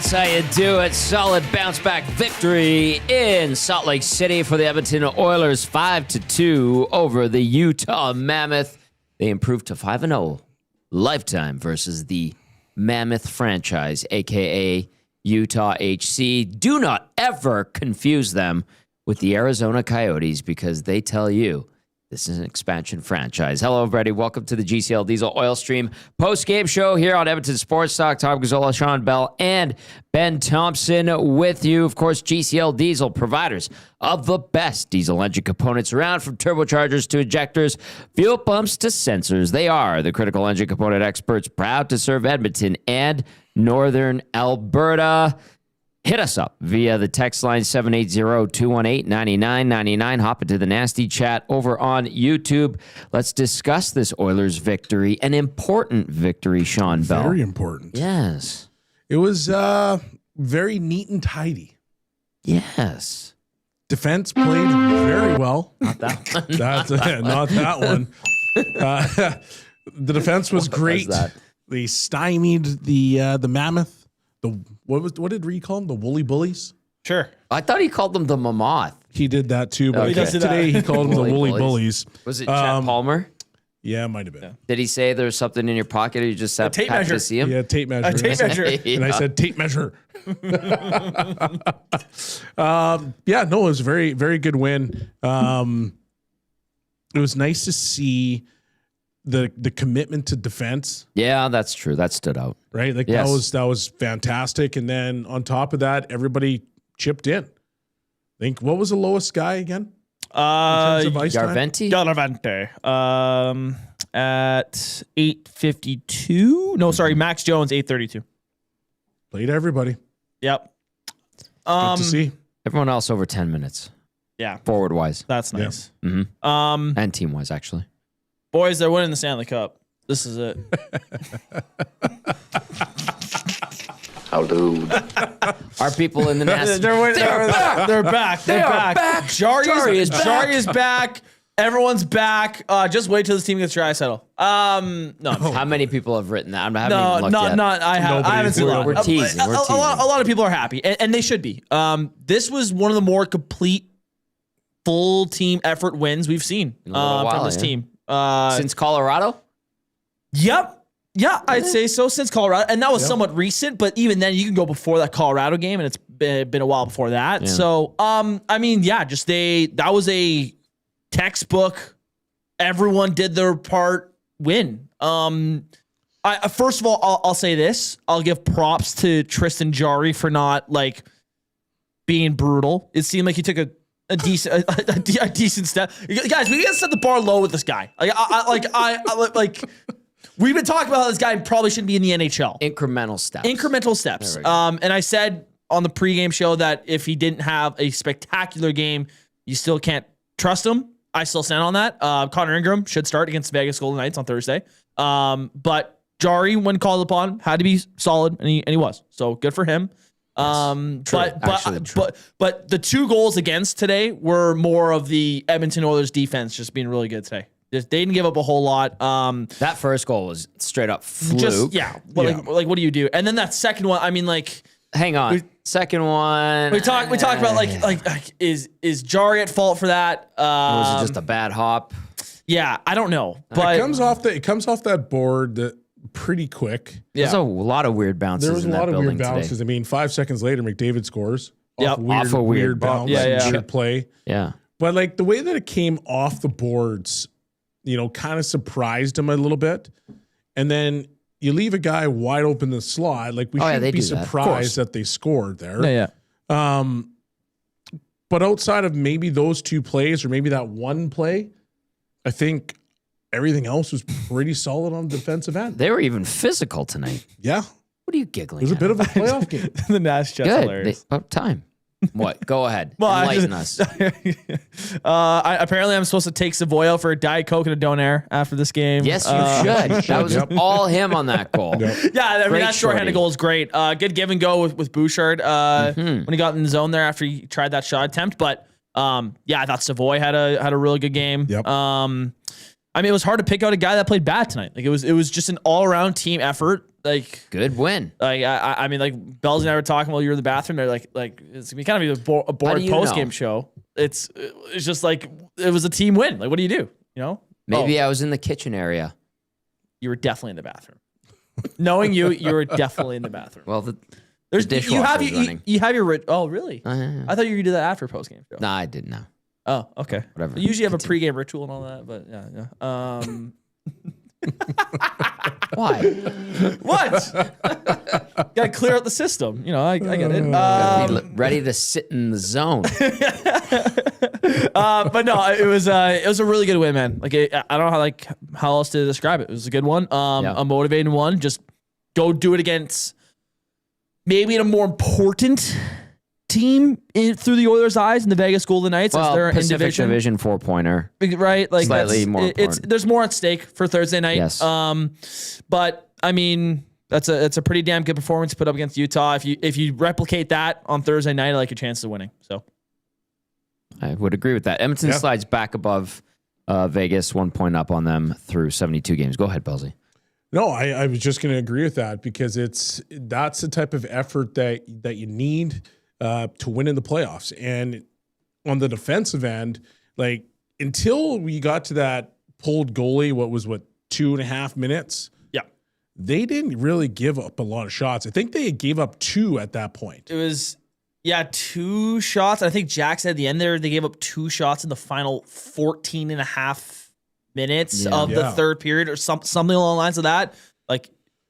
That's how you do it. Solid bounce back victory in Salt Lake City for the Edmonton Oilers, 5-2 over the Utah Mammoth. They improved to 5-0 lifetime versus the Mammoth franchise, aka Utah HC. Do not ever confuse them with the Arizona Coyotes because they tell you this is an expansion franchise. Hello, everybody. Welcome to the GCL Diesel Oil Stream post-game show here on Edmonton Sports Talk. Tom Gazzola, Shawn Belle, and Ben Thompson with you. Of course, GCL Diesel, providers of the best diesel engine components around, from turbochargers to injectors, fuel pumps to sensors. They are the critical engine component experts, proud to serve Edmonton and Northern Alberta. Hit us up via the text line 780-218-9999. Hop into the nasty chat over on YouTube. Let's discuss this Oilers victory, an important victory, Shawn Belle. Very important. Yes. It was very neat and tidy. Yes. Defense played very well. Not that one. That's not that one. The defense was great. that? They stymied the Mammoth. What did Reed call them? The Woolly Bullies? Sure. I thought he called them the Mammoth. He did that too, but Okay. I guess today he called them the Woolly Bullies. Was it Chet Palmer? Yeah, it might have been. Yeah. Did he say there's something in your pocket or you just have tape happy measure. to see him? Yeah, tape measure. A tape measure. And I said tape measure. Yeah, no, it was a very, very good win. It was nice to see the commitment to defense. Yeah, that's true. That stood out. Right? Like Yes. that was fantastic. And then on top of that, everybody chipped in. I think what was the lowest guy again? In terms of ice time? Yarventi? Galavante. At 8:52. No, sorry, Max Jones 8:32. Played everybody. Yep. Good to see. Everyone else over 10 minutes, Yeah, forward-wise that's nice. and team-wise, actually. Boys, they're winning the Stanley Cup. This is it. I'll do. Our people in the nest. They're back. They're back. They are back. Jarry is back. Jarry is back. Everyone's back. Just wait till this team gets dry settle. No. How many people have written that? I haven't even looked yet. I haven't seen a lot. We're teasing. A lot of people are happy, and they should be. This was one of the more complete, full team effort wins we've seen from this team. Since Colorado? Yep. Yeah, I'd say so, since Colorado. And that was somewhat recent, but even then you can go before that Colorado game, and it's been a while before that. Yeah. So, I mean, yeah, that was a textbook, everyone did their part win. First of all, I'll say this. I'll give props to Tristan Jarry for not, being brutal. It seemed like he took a decent step. Guys, we gotta set the bar low with this guy. We've been talking about how this guy probably shouldn't be in the NHL. Incremental steps. And I said on the pregame show that if he didn't have a spectacular game, you still can't trust him. I still stand on that. Connor Ingram should start against Vegas Golden Knights on Thursday. But Jarry, when called upon, had to be solid, and he was. So good for him. True. But the two goals against today were more of the Edmonton Oilers defense just being really good today. They didn't give up a whole lot. That first goal was straight up fluke. What do you do? And then that second one, I mean, hang on. Second one. We talked about is Jarry at fault for that? Was it just a bad hop? Yeah, I don't know. But It comes off that board pretty quick. Yeah. There's a lot of weird bounces. There was a lot of weird bounces. Today. I mean, 5 seconds later, McDavid scores off a weird bounce. Weird play. Yeah. But the way that it came off the boards, kind of surprised him a little bit. And then you leave a guy wide open in the slot. We shouldn't be surprised that they scored there. Yeah. But outside of maybe those two plays or maybe that one play, I think everything else was pretty solid on the defensive end. They were even physical tonight. Yeah. What are you giggling It was at? a bit of a playoff game. The Nash chat's hilarious. About time. What? Go ahead. Enlighten us. Apparently, I'm supposed to take Savoie for a Diet Coke and a Donair after this game. Yes, you should. That was all him on that goal. Yeah, I mean, that shorthanded goal is great. Good give and go with Bouchard when he got in the zone there after he tried that shot attempt. But I thought Savoie had a really good game. Yep. I mean, it was hard to pick out a guy that played bad tonight. It was just an all around team effort. Like good win. Like I mean, like Bells and I were talking while you were in the bathroom. They're like it's gonna kind of be a boring post game show. It's just like it was a team win. Like what do? You know? Maybe I was in the kitchen area. You were definitely in the bathroom. Knowing you were definitely in the bathroom. Well, the dishwasher running. You have your oh really? I thought you were gonna do that after post game show. No, I didn't know. Oh, okay. Whatever. You usually have a pregame ritual and all that, but yeah. Why? What? Got to clear out the system. You know, I get it. Gotta be ready to sit in the zone. But no, it was a really good win, man. Like I don't know how else to describe it. It was a good one. A motivating one. Just go do it against maybe in a more important team through the Oilers' eyes in the Vegas Golden Knights. Well, as they're Pacific in Division 4-pointer. Right? Like slightly more important. There's more at stake for Thursday night. Yes. But I mean, that's a pretty damn good performance to put up against Utah. If you replicate that on Thursday night, I like your chances of winning. So I would agree with that. Edmonton slides back above Vegas, 1 point up on them through 72 games. Go ahead, Belsey. No, I was just going to agree with that because that's the type of effort that you need to win in the playoffs. And on the defensive end, like until we got to that pulled goalie, 2.5 minutes? Yeah. They didn't really give up a lot of shots. I think they gave up 2 at that point. It was, 2 shots. I think Jack said at the end there, they gave up 2 shots in the final 14.5 minutes of the third period or something along the lines of that. Like,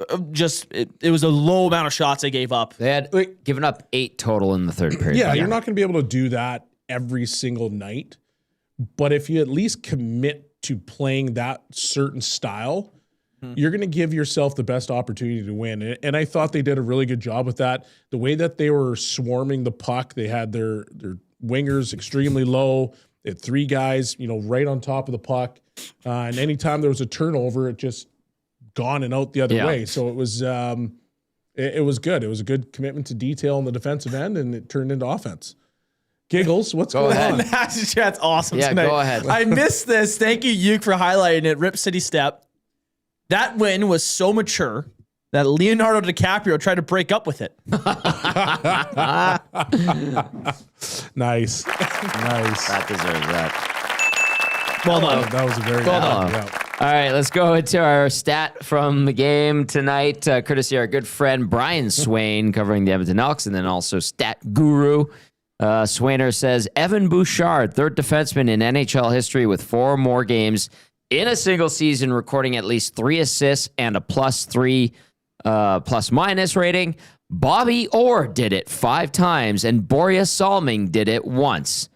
it was a low amount of shots they gave up. They had given up 8 total in the third period. Yeah, you're not going to be able to do that every single night. But if you at least commit to playing that certain style, you're going to give yourself the best opportunity to win. And I thought they did a really good job with that. The way that they were swarming the puck, they had their wingers extremely low. They had 3 guys, right on top of the puck. And anytime there was a turnover, it just gone and out the other way. So it was it was good. It was a good commitment to detail on the defensive end, and it turned into offense. Giggles, what's going on? That's awesome tonight. Go ahead. I missed this. Thank you, Uke, for highlighting it. Rip City Step. That win was so mature that Leonardo DiCaprio tried to break up with it. Nice. That deserves that. Well done. That was a very good one. Yeah. All right, let's go into our stat from the game tonight, courtesy of our good friend Brian Swain, covering the Edmonton Elks, and then also Stat Guru. Swainer says, Evan Bouchard, third defenseman in NHL history with 4 more games in a single season, recording at least 3 assists and a +3 plus-minus rating. Bobby Orr did it 5 times, and Boreas Salming did it once.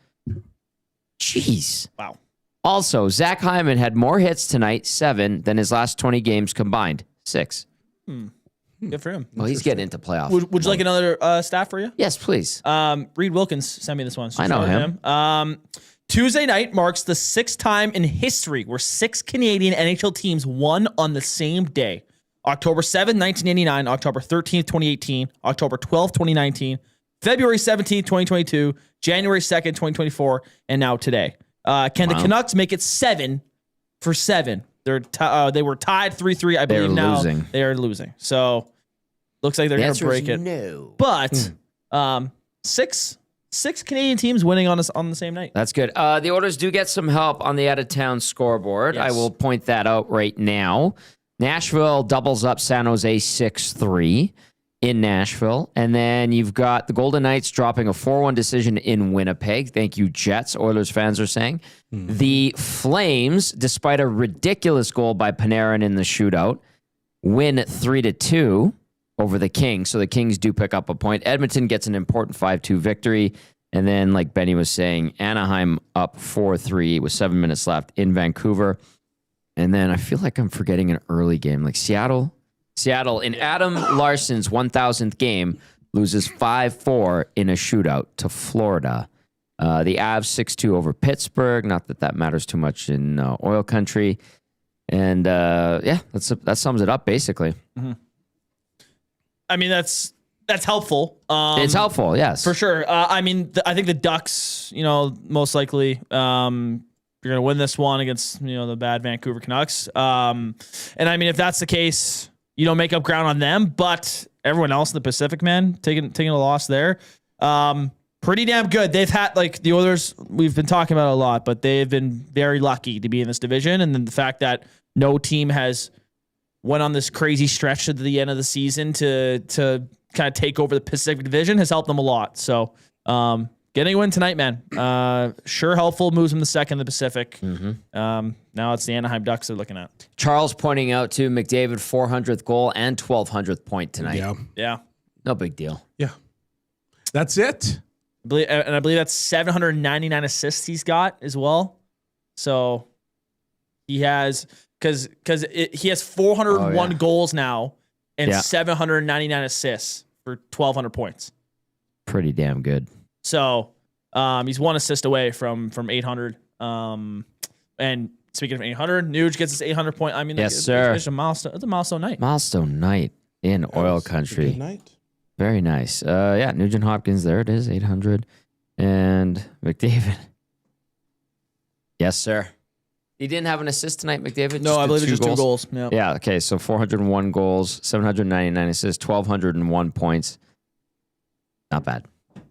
Jeez. Wow. Also, Zach Hyman had more hits tonight, 7, than his last 20 games combined, 6. Good for him. Well, he's getting into playoffs. Would you like another stat for you? Yes, please. Reed Wilkins sent me this one. So I know him. Tuesday night marks the 6th time in history where 6 Canadian NHL teams won on the same day. October 7th, 1989, October 13th, 2018, October 12th, 2019, February 17th, 2022, January 2nd, 2024, and now today. Can the Canucks make it 7 for 7? They were tied 3-3. I believe now losing. They are losing. So looks like they're going to break it. No. But 6 Canadian teams winning on the same night. That's good. The Oilers do get some help on the out-of-town scoreboard. Yes. I will point that out right now. Nashville doubles up San Jose 6-3 in Nashville. And then you've got the Golden Knights dropping a 4-1 decision in Winnipeg. Thank you, Jets. Oilers fans are saying. The Flames, despite a ridiculous goal by Panarin in the shootout, win 3-2 over the Kings. So the Kings do pick up a point. Edmonton gets an important 5-2 victory. And then, like Benny was saying, Anaheim up 4-3 with 7 minutes left in Vancouver. And then I feel like I'm forgetting an early game, like Seattle in Adam Larson's 1,000th game loses 5-4 in a shootout to Florida. The Avs 6-2 over Pittsburgh. Not that matters too much in oil country. And that sums it up basically. Mm-hmm. I mean, that's helpful. It's helpful, yes, for sure. I think the Ducks, most likely. You're going to win this one against, the bad Vancouver Canucks. And I mean, if that's the case, make up ground on them. But everyone else in the Pacific, man, taking a loss there. Pretty damn good. They've had, like, the Oilers, we've been talking about it a lot, but they've been very lucky to be in this division. And then the fact that no team has went on this crazy stretch at the end of the season to kind of take over the Pacific Division has helped them a lot. So getting a win tonight, man. Sure helpful, moves them to second in the Pacific. Now it's the Anaheim Ducks they're looking at. Charles pointing out to McDavid 400th goal and 1200th point tonight. Yeah. No big deal. Yeah. That's it. I believe that's 799 assists he's got as well. So he has, because he has 401 goals now and 799 assists for 1,200 points. Pretty damn good. So he's one assist away from 800. And speaking of 800, Nuge gets his 800 point. I mean, yes, sir. It's a milestone. It's a milestone night. Milestone night in Oil Country. Good night. Very nice. Nugent Hopkins, there it is, 800. And McDavid. Yes, sir. He didn't have an assist tonight, McDavid? No, I believe it's just 2 goals. Yeah, okay, so 401 goals, 799 assists, 1,201 points. Not bad.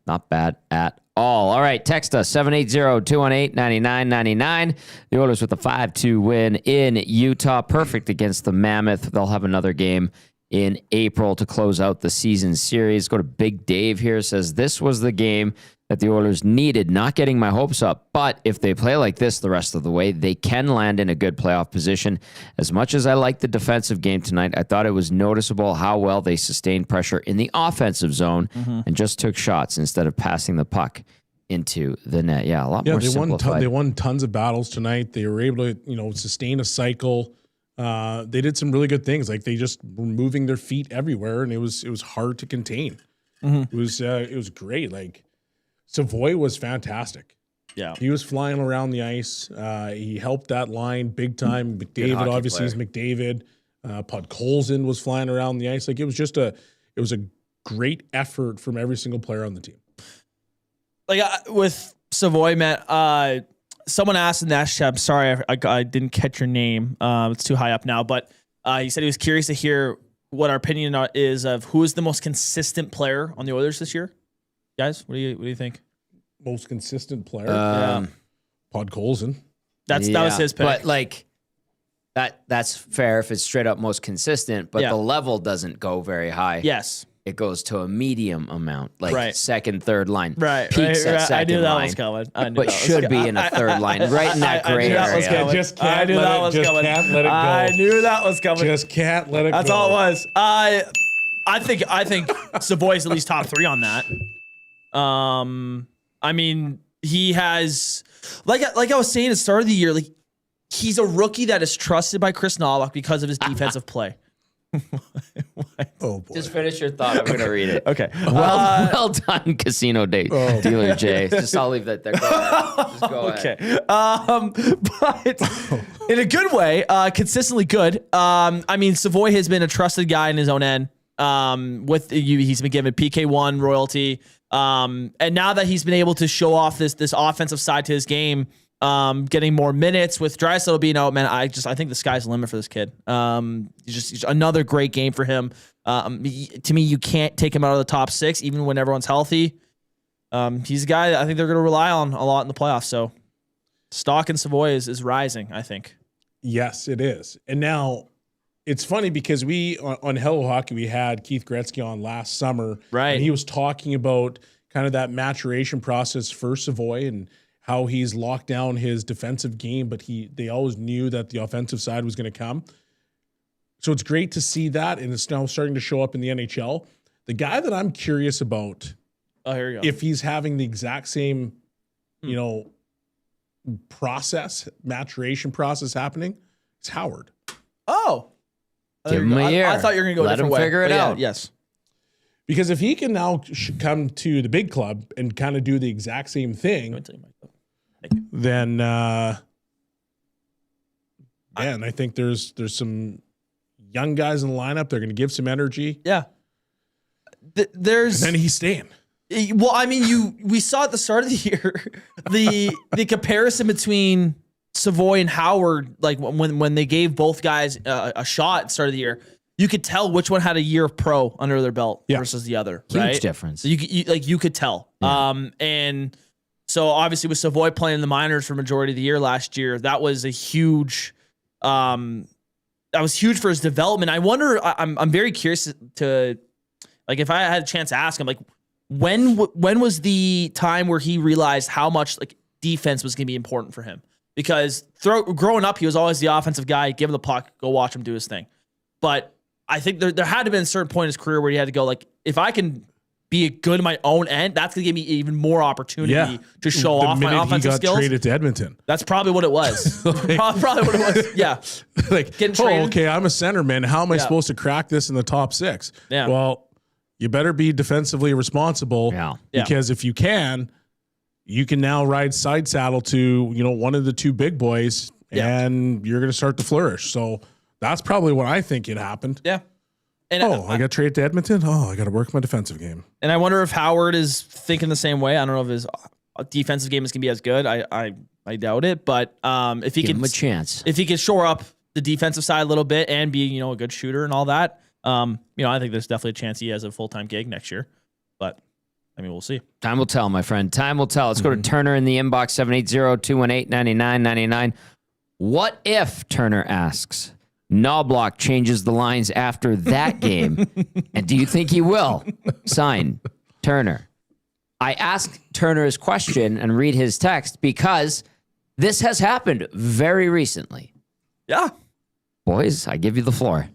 Not bad at all. All right, text us, 780-218-9999. The Oilers with a 5-2 win in Utah. Perfect against the Mammoth. They'll have another game in April to close out the season series. Go to Big Dave here. Says, this was the game that the Oilers needed. Not getting my hopes up, but if they play like this the rest of the way, they can land in a good playoff position. As much as I liked the defensive game tonight, I thought it was noticeable how well they sustained pressure in the offensive zone and just took shots instead of passing the puck into the net. Yeah, a lot more simplified. They won tons of battles tonight. They were able to, sustain a cycle. They did some really good things. Like, they just were moving their feet everywhere, and it was hard to contain. It was great. Like, Savoie was fantastic. Yeah, he was flying around the ice. He helped that line big time. McDavid obviously is McDavid. Podkolzin was flying around the ice. Like, it was a great effort from every single player on the team. Like, with Savoie, Matt, someone asked in that chat, I'm sorry, I didn't catch your name. It's too high up now, but he said he was curious to hear what our opinion is of who is the most consistent player on the Oilers this year. Guys, what do you think? Most consistent player? Podkolzin. That was his pick. But, like, that's fair if it's straight up most consistent, but the level doesn't go very high. Yes. It goes to a medium amount, like second, third line. Right. Peaks at second I knew that line, was coming. but should be in a third line, right in that gray area. Just can't let it go. I knew that was coming. Just can't let it go. That's all it was. I think Savoie's at least top 3 on that. I mean, he has, like I was saying at the start of the year, like, he's a rookie that is trusted by Chris Nowak because of his defensive play. Oh boy! Just finish your thought. I'm gonna read it. Okay. Well done, Casino Dealer Jay. I'll leave that there. Go ahead. Just go ahead. Okay. But in a good way, consistently good. I mean, Savoie has been a trusted guy in his own end. He's been given PK1 royalty. And now that he's been able to show off this offensive side to his game, getting more minutes with Draisaitl being out, man, I think the sky's the limit for this kid. Just another great game for him. To me, you can't take him out of the top 6, even when everyone's healthy. He's a guy that I think they're going to rely on a lot in the playoffs. So stock in Savoie is rising, I think. Yes, it is. And now it's funny because we on Hello Hockey, we had Keith Gretzky on last summer. Right. And he was talking about kind of that maturation process for Savoie and how he's locked down his defensive game, but they always knew that the offensive side was going to come. So it's great to see that, and it's now starting to show up in the NHL. The guy that I'm curious about, here you go. if he's having the exact same, maturation process happening, it's Howard. Oh. Give him a year. I thought you were going to go a different way. Let him figure it out. Yes. Because if he can now come to the big club and kind of do the exact same thing, then I think there's some young guys in the lineup. They're going to give some energy. Yeah. And then he's staying. Well, I mean, we saw at the start of the year the comparison between Savoie and Howard, like when they gave both guys a shot at the start of the year. you could tell which one had a year of pro under their belt versus the other. Huge difference. So you could tell. Yeah. And so obviously with Savoie playing in the minors for majority of the year last year, that was a huge. That was huge for his development. I wonder. I'm very curious to, like, if I had a chance to ask him, like, when was the time where he realized how much like defense was going to be important for him? Because growing up, he was always the offensive guy. Give him the puck, go watch him do his thing. But I think there had to be a certain point in his career where he had to go, like, if I can be good in my own end, that's going to give me even more opportunity to show off my offensive skills. He got traded to Edmonton. That's probably what it was. Probably what it was. Yeah. Like, okay, I'm a centerman. How am I supposed to crack this in the top 6? Yeah. Well, you better be defensively responsible because if you can now ride side saddle to, one of the 2 big boys and you're going to start to flourish. So that's probably what I think it happened. Yeah. And I got traded to Edmonton. I got to work my defensive game. And I wonder if Howard is thinking the same way. I don't know if his defensive game is going to be as good. I doubt it. But if he give can him a chance, if he can shore up the defensive side a little bit and be a good shooter and all that, I think there's definitely a chance he has a full-time gig next year. But I mean, we'll see. Time will tell, my friend. Time will tell. Let's go to Turner in the inbox, 780-218-9999. What if, Turner asks, Knobloch changes the lines after that game? And do you think he will? Sign, Turner. I asked Turner his question and read his text because this has happened very recently. Yeah. Boys, I give you the floor.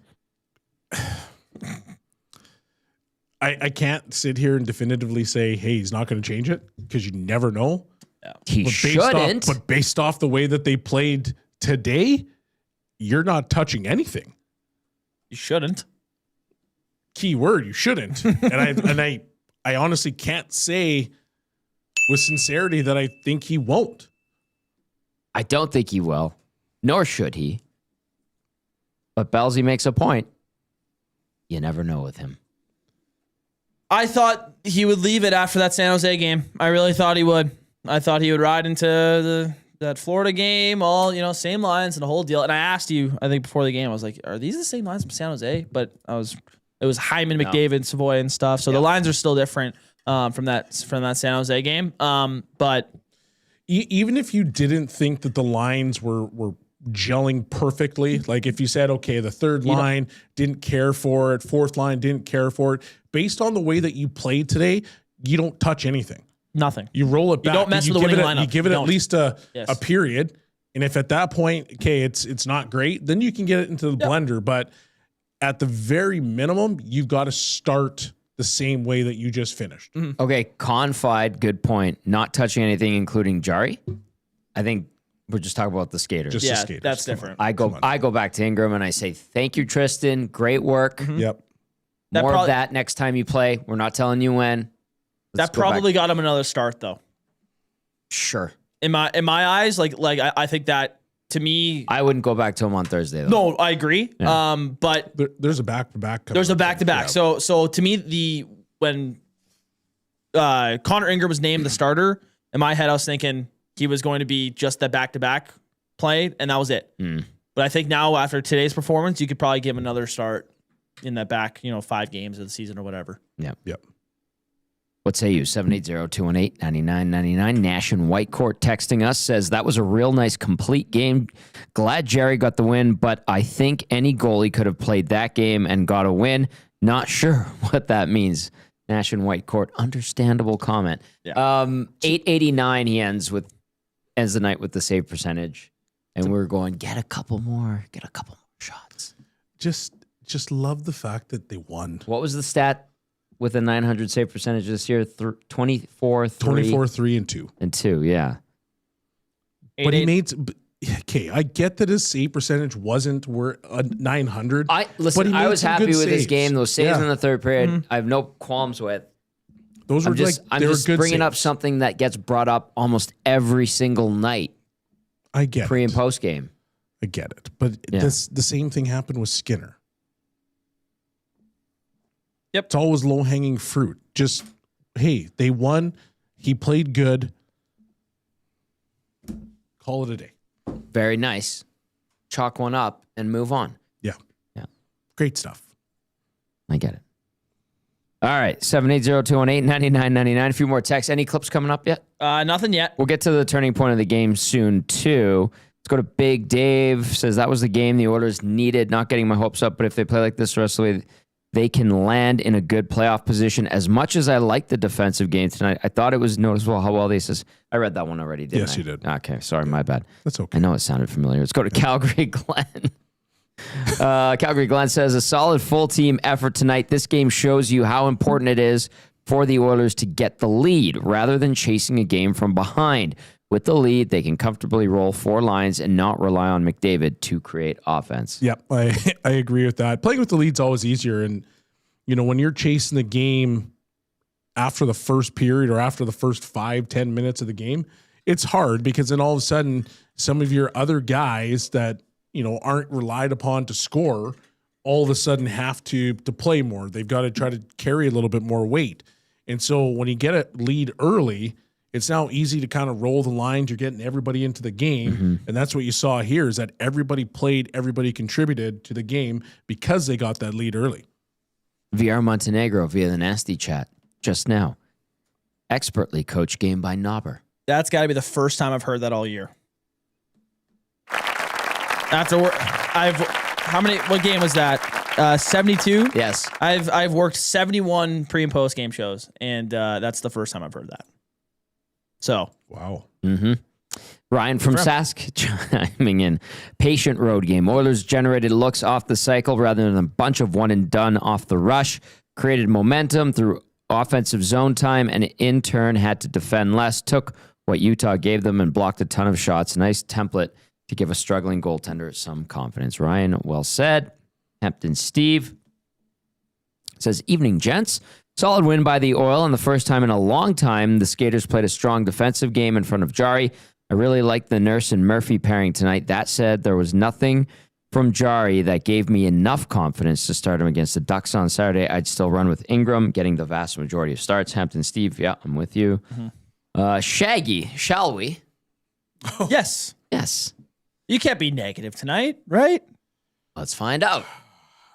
I can't sit here and definitively say, hey, he's not going to change it because you never know. Yeah. He shouldn't. But based off the way that they played today, you're not touching anything. You shouldn't. Key word, you shouldn't. and I honestly can't say with sincerity that I think he won't. I don't think he will, nor should he. But Belsey makes a point. You never know with him. I thought he would leave it after that San Jose game. I really thought he would. I thought he would ride into that Florida game, all, same lines and the whole deal. And I asked you, I think before the game, I was like, are these the same lines from San Jose? But it was Hyman, McDavid, Savoie, and stuff. So the lines are still different from that San Jose game. But even if you didn't think that the lines were gelling perfectly, like if you said, okay, the third line didn't care for it, fourth line didn't care for it, based on the way that you played today, you don't touch anything. Nothing. You roll it back. You don't mess with the winning lineup. You give it at least a period. And if at that point, okay, it's not great, then you can get it into the blender. But at the very minimum, you've got to start the same way that you just finished. Mm-hmm. Okay, confide, good point. Not touching anything, including Jarry. I think we're just talking about the skaters. Just the skaters. That's different. I go back to Ingram and I say, thank you, Tristan. Great work. Mm-hmm. Yep. More of that next time you play. We're not telling you when. That probably got him another start, though. Sure. In my eyes, like I think that, to me, I wouldn't go back to him on Thursday, though. No, I agree. Yeah. But there's a back-to-back. There's a back-to-back. Yeah. So to me, when Connor Ingram was named the starter, in my head I was thinking he was going to be just that back-to-back play, and that was it. But I think now after today's performance, you could probably give him another start in that back, 5 games of the season or whatever. Yep. What say you? 780-218-9999. Nash and Whitecourt texting us says, that was a real nice complete game. Glad Jarry got the win, but I think any goalie could have played that game and got a win. Not sure what that means. Nash and Whitecourt, understandable comment. Yeah. 889 he ends the night with the save percentage. And we're going, get a couple more shots. Just love the fact that they won. What was the stat with a 900 save percentage this year? 24-3 and 2. Yeah. But he made... Okay, I get that his save percentage wasn't worth 900. I was happy with his game. Those saves in the third period, I have no qualms with. Those were I'm just bringing up something that gets brought up almost every single night. I get pre and post game. I get it, but the same thing happened with Skinner. Yep, it's always low hanging fruit. Just hey, they won. He played good. Call it a day. Very nice. Chalk one up and move on. Yeah. Great stuff. I get it. All right, 780-218-9999. A few more texts. Any clips coming up yet? Nothing yet. We'll get to the turning point of the game soon, too. Let's go to Big Dave. Says that was the game the Oilers needed. Not getting my hopes up, but if they play like this the rest of the way, they can land in a good playoff position. As much as I like the defensive game tonight, I thought it was noticeable how well they says. I read that one already, didn't I? Yes, you did. Okay, sorry, my bad. That's okay. I know it sounded familiar. Let's go to Calgary Glenn. Calgary Glenn says, a solid full team effort tonight. This game shows you how important it is for the Oilers to get the lead rather than chasing a game from behind. With the lead, they can comfortably roll 4 lines and not rely on McDavid to create offense. Yep, I agree with that. Playing with the lead's always easier. And, when you're chasing the game after the first period or after the first 5-10 minutes of the game, it's hard because then all of a sudden some of your other guys that aren't relied upon to score, all of a sudden have to play more. They've got to try to carry a little bit more weight. And so when you get a lead early, it's now easy to kind of roll the lines. You're getting everybody into the game. Mm-hmm. And that's what you saw here is that everybody played, everybody contributed to the game because they got that lead early. VR Montenegro via the Nasty Chat just now. Expertly coached game by Knobber. That's got to be the first time I've heard that all year. What game was that? 72? Yes. I've worked 71 pre and post game shows, and that's the first time I've heard that. So. Wow. Mm-hmm. Ryan from Sask chiming in. Patient road game. Oilers generated looks off the cycle rather than a bunch of one and done off the rush. Created momentum through offensive zone time, and in turn had to defend less. Took what Utah gave them and blocked a ton of shots. Nice template to give a struggling goaltender some confidence. Ryan, well said. Hampton Steve says, evening, gents. Solid win by the Oil, and the first time in a long time the skaters played a strong defensive game in front of Jarry. I really liked the Nurse and Murphy pairing tonight. That said, there was nothing from Jarry that gave me enough confidence to start him against the Ducks on Saturday. I'd still run with Ingram, getting the vast majority of starts. Hampton Steve, yeah, I'm with you. Mm-hmm. Shaggy, shall we? Yes. Yes. You can't be negative tonight, right? Let's find out.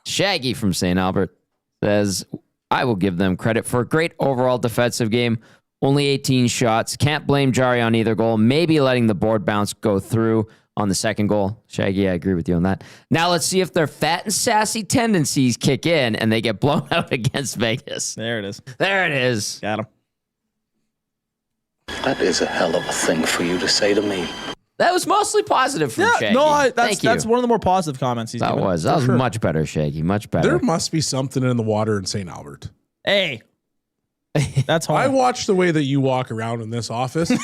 Shaggy from St. Albert says, I will give them credit for a great overall defensive game. Only 18 shots. Can't blame Jarry on either goal. Maybe letting the board bounce go through on the second goal. Shaggy, I agree with you on that. Now let's see if their fat and sassy tendencies kick in and they get blown out against Vegas. There it is. There it is. Got him. That is a hell of a thing for you to say to me. That was mostly positive from Shaggy. No, Thank you. That's one of the more positive comments he's given. That was much better, Shaggy. Much better. There must be something in the water in St. Albert. Hey. That's home. I watch the way that you walk around in this office. It's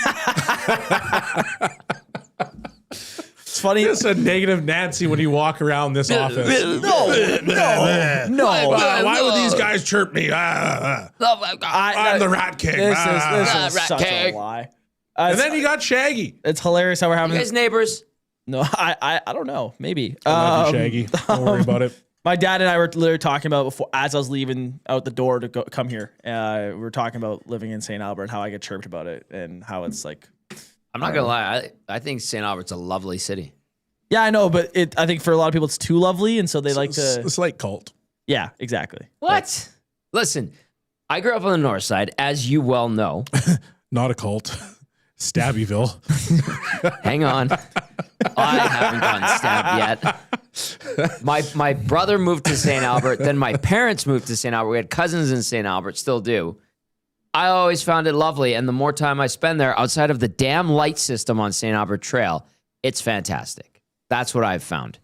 funny. It's a negative Nancy when you walk around this office. No. Why would these guys chirp me? I'm the Rat King. This is Rat such King. a lie. And then you got Shaggy. It's hilarious how we're having You guys neighbors? No, I don't know. Maybe. I love you, Shaggy. Don't worry about it. My dad and I were literally talking about before, as I was leaving out the door to come here. We were talking about living in St. Albert and how I get chirped about it and how it's like. I'm not gonna lie. I think St. Albert's a lovely city. Yeah, I know, but I think for a lot of people it's too lovely, and so they like to. It's like cult. Yeah, exactly. What? Listen, I grew up on the north side, as you well know. Not a cult. Stabbyville. Hang on. I haven't gotten stabbed yet. My brother moved to St. Albert. Then my parents moved to St. Albert. We had cousins in St. Albert, still do. I always found it lovely. And the more time I spend there, outside of the damn light system on St. Albert Trail, it's fantastic. That's what I've found.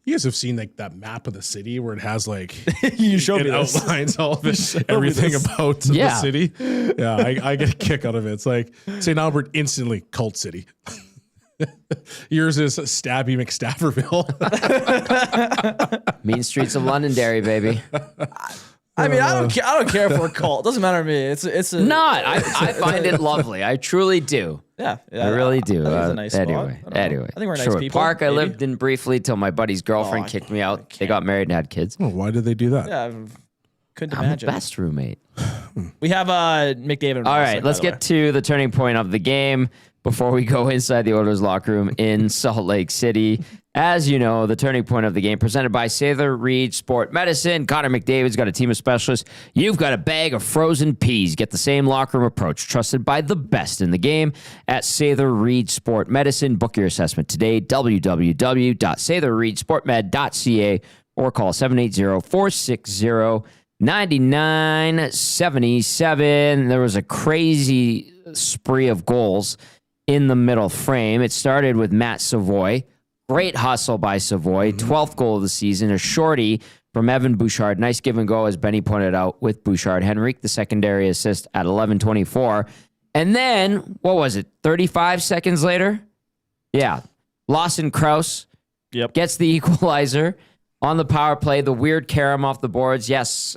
You guys have seen like that map of the city where it has like you showed me outlines all of it, everything about the city. Yeah, I get a kick out of it. It's like St. Albert instantly cult city. Yours is Stabby McStafferville. Mean streets of Londonderry, baby. I mean, I don't care if we're cult. It doesn't matter to me. It's not. I find it lovely. I truly do. Yeah, I really do. It's a nice spot. Anyway, I think we're nice Sherwood people. Park, I maybe. lived in briefly till my buddy's girlfriend kicked me out. They got married and had kids. Oh, why did they do that? Yeah, couldn't I'm imagine. the best roommate. We have McDavid. All right, let's get to the turning point of the game before we go inside the Oilers locker room in Salt Lake City. As you know, the turning point of the game presented by Sather Reed Sport Medicine. Connor McDavid's got a team of specialists. You've got a bag of frozen peas. Get the same locker room approach trusted by the best in the game at Sather Reed Sport Medicine. Book your assessment today, www.satherreedsportmed.ca, or call 780-460-9977. There was a crazy spree of goals in the middle frame. It started with Matt Savoie. Great hustle by Savoie. 12th goal of the season. A shorty from Evan Bouchard. Nice give and go, as Benny pointed out, with Bouchard. Henrique, the secondary assist at 11:24. And then, what was it, 35 seconds later? Yeah. Lawson Krause gets the equalizer on the power play. The weird carom off the boards. Yes,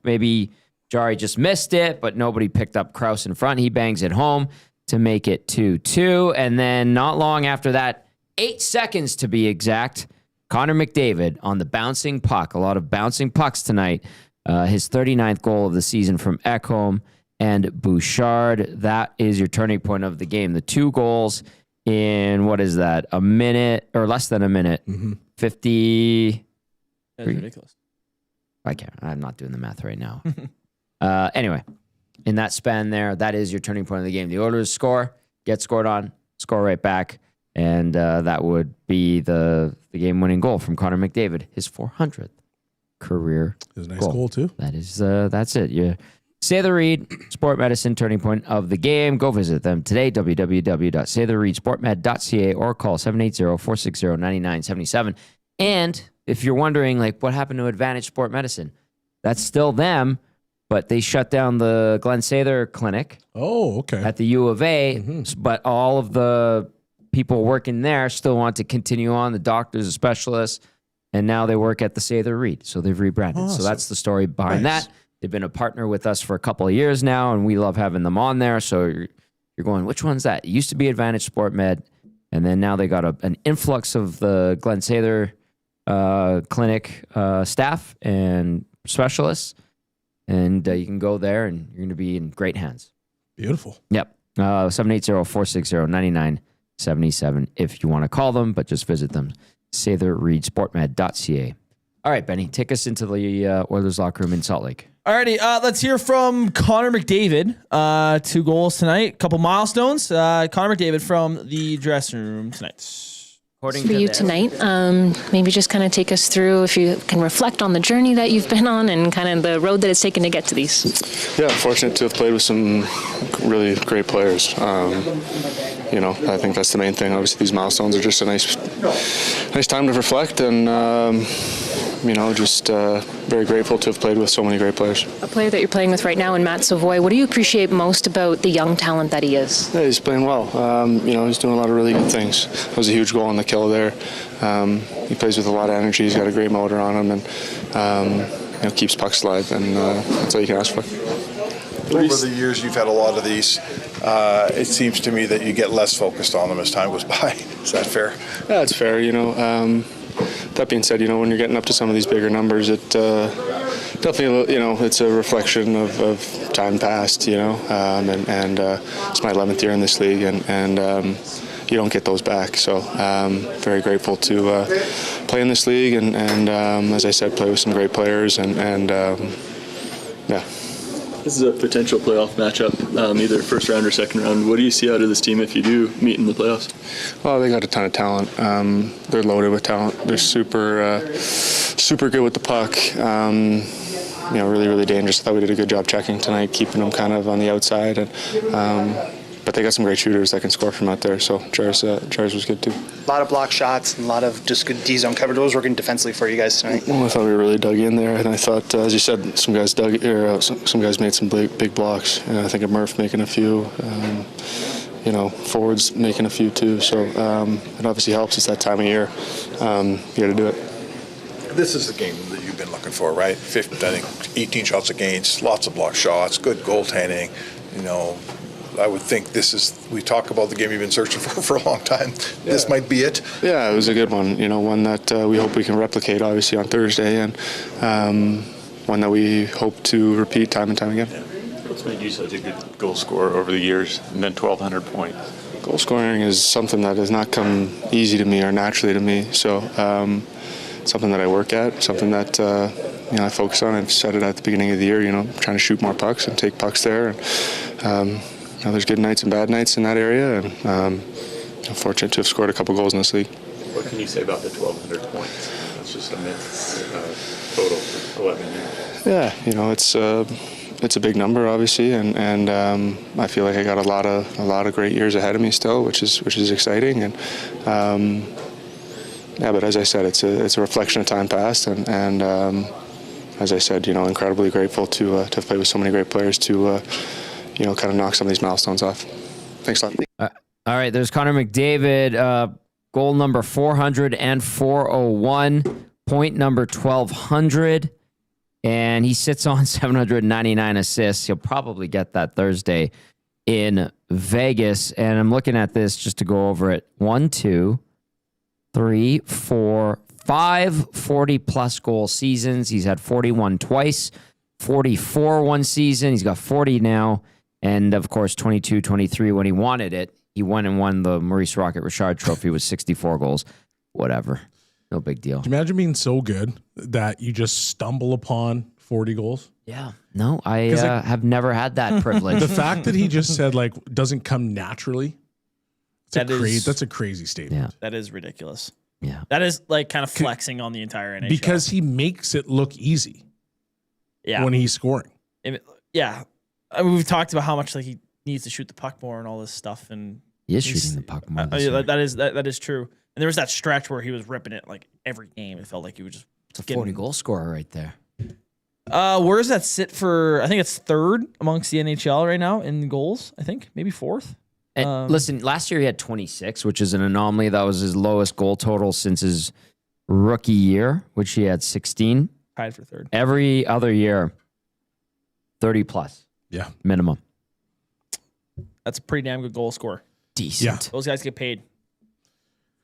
maybe Jarry just missed it, but nobody picked up Krause in front. He bangs it home to make it 2-2. And then not long after that, 8 seconds to be exact, Connor McDavid on the bouncing puck. A lot of bouncing pucks tonight. His 39th goal of the season from Ekholm and Bouchard. That is your turning point of the game. The 2 goals in, what is that, a minute or less than a minute? 50. That's ridiculous. I'm not doing the math right now. Anyway, in that span there, that is your turning point of the game. The Oilers score, get scored on, score right back. And that would be the game-winning goal from Connor McDavid, his 400th career It was a nice goal too. That's it. You say the Reed Sport Medicine turning point of the game. Go visit them today, www.saythereedsportmed.ca, or call 780-460-9977. And if you're wondering, what happened to Advantage Sport Medicine, that's still them, but they shut down the Glen Sather Clinic. Oh, okay. At the U of A, but all of the people working there still want to continue on, the doctors, the specialists, and now they work at the Sather Reed. So they've rebranded. Awesome. So that's the story behind that. They've been a partner with us for a couple of years now, and we love having them on there. So you're going, which one's that? It used to be Advantage Sport Med, and then now they got an influx of the Glen Sather Clinic staff and specialists, and you can go there, and you're going to be in great hands. Beautiful. Yep. 780-460-9977 if you want to call them, but just visit them. SatherReedSportMed.ca. All right, Benny, take us into the Oilers locker room in Salt Lake. Alrighty, let's hear from Connor McDavid. 2 goals tonight, couple milestones. Connor McDavid from the dressing room tonight. For you tonight, maybe just kind of take us through, if you can reflect on the journey that you've been on and kind of the road that it's taken to get to these. Yeah, fortunate to have played with some really great players. I think that's the main thing. Obviously, these milestones are just a nice time to reflect, and just very grateful to have played with so many great players. A player that you're playing with right now in Matt Savoie, what do you appreciate most about the young talent that he is? Yeah, he's playing well. He's doing a lot of really good things. That was a huge goal on the kill there. He plays with a lot of energy. He's got a great motor on him, and keeps pucks alive, and that's all you can ask for. Over the years, you've had a lot of these. It seems to me that you get less focused on them as time goes by. Is that fair? Yeah, it's fair. That being said, when you're getting up to some of these bigger numbers, it definitely, it's a reflection of time past, and it's my 11th year in this league, and you don't get those back. So very grateful to play in this league, and as I said, play with some great players, and yeah. This is a potential playoff matchup, either first round or second round. What do you see out of this team if you do meet in the playoffs? Well, they got a ton of talent. They're loaded with talent. They're super good with the puck. Really, really dangerous. I thought we did a good job checking tonight, keeping them kind of on the outside. And but they got some great shooters that can score from out there. So Jarry's was good too. A lot of block shots and a lot of just good D-zone coverage. What was working defensively for you guys tonight? Well, I thought we really dug in there, and I thought, as you said, some guys some guys made some big blocks. And I think of Murph making a few. Forwards making a few too. So it obviously helps. It's that time of year. You got to do it. This is the game that you've been looking for, right? 18 shots against, lots of block shots, good goaltending. I would think we talk about the game you've been searching for a long time. Yeah. This might be it. Yeah, it was a good one. One that we hope we can replicate, obviously, on Thursday. And, one that we hope to repeat time and time again. What's made you such a good goal scorer over the years, and then 1,200 points? Goal scoring is something that has not come easy to me or naturally to me. So something that I work at, something that I focus on. I've said it at the beginning of the year. Trying to shoot more pucks and take pucks there. And there's good nights and bad nights in that area. And I'm fortunate to have scored a couple goals in this league. What can you say about the 1,200 points? That's just a myth. Total for 11 years. Yeah, it's a big number, obviously, and I feel like I got a lot of great years ahead of me still, which is exciting. And but as I said, it's a reflection of time past, and as I said, incredibly grateful to have played with so many great players to kind of knock some of these milestones off. Thanks a lot. All right, there's Connor McDavid, goal number 400 and 401, point number 1,200. And he sits on 799 assists. He'll probably get that Thursday in Vegas. And I'm looking at this just to go over it. 1, 2, 3, 4, 5 40-plus goal seasons. He's had 41 twice, 44 one season. He's got 40 now. And, of course, 22, 23 when he wanted it. He went and won the Maurice Rocket Richard Trophy with 64 goals. Whatever. No big deal. Can you imagine being so good that you just stumble upon 40 goals? Yeah. No, I have never had that privilege. The fact that he just said, doesn't come naturally, that's a crazy statement. Yeah. That is ridiculous. Yeah. That is kind of flexing on the entire NHL. Because he makes it look easy when he's scoring. Yeah. I mean, we've talked about how much he needs to shoot the puck more and all this stuff. And he is shooting the puck more. That is true. And there was that stretch where he was ripping it every game. It felt like he was just. It's a 40-goal scorer right there. Where does that sit for? I think it's third amongst the NHL right now in goals. I think maybe fourth. And listen, last year he had 26, which is an anomaly. That was his lowest goal total since his rookie year, which he had 16. Tied for third. Every other year, 30 plus. Yeah, minimum. That's a pretty damn good goal scorer. Decent. Yeah. Those guys get paid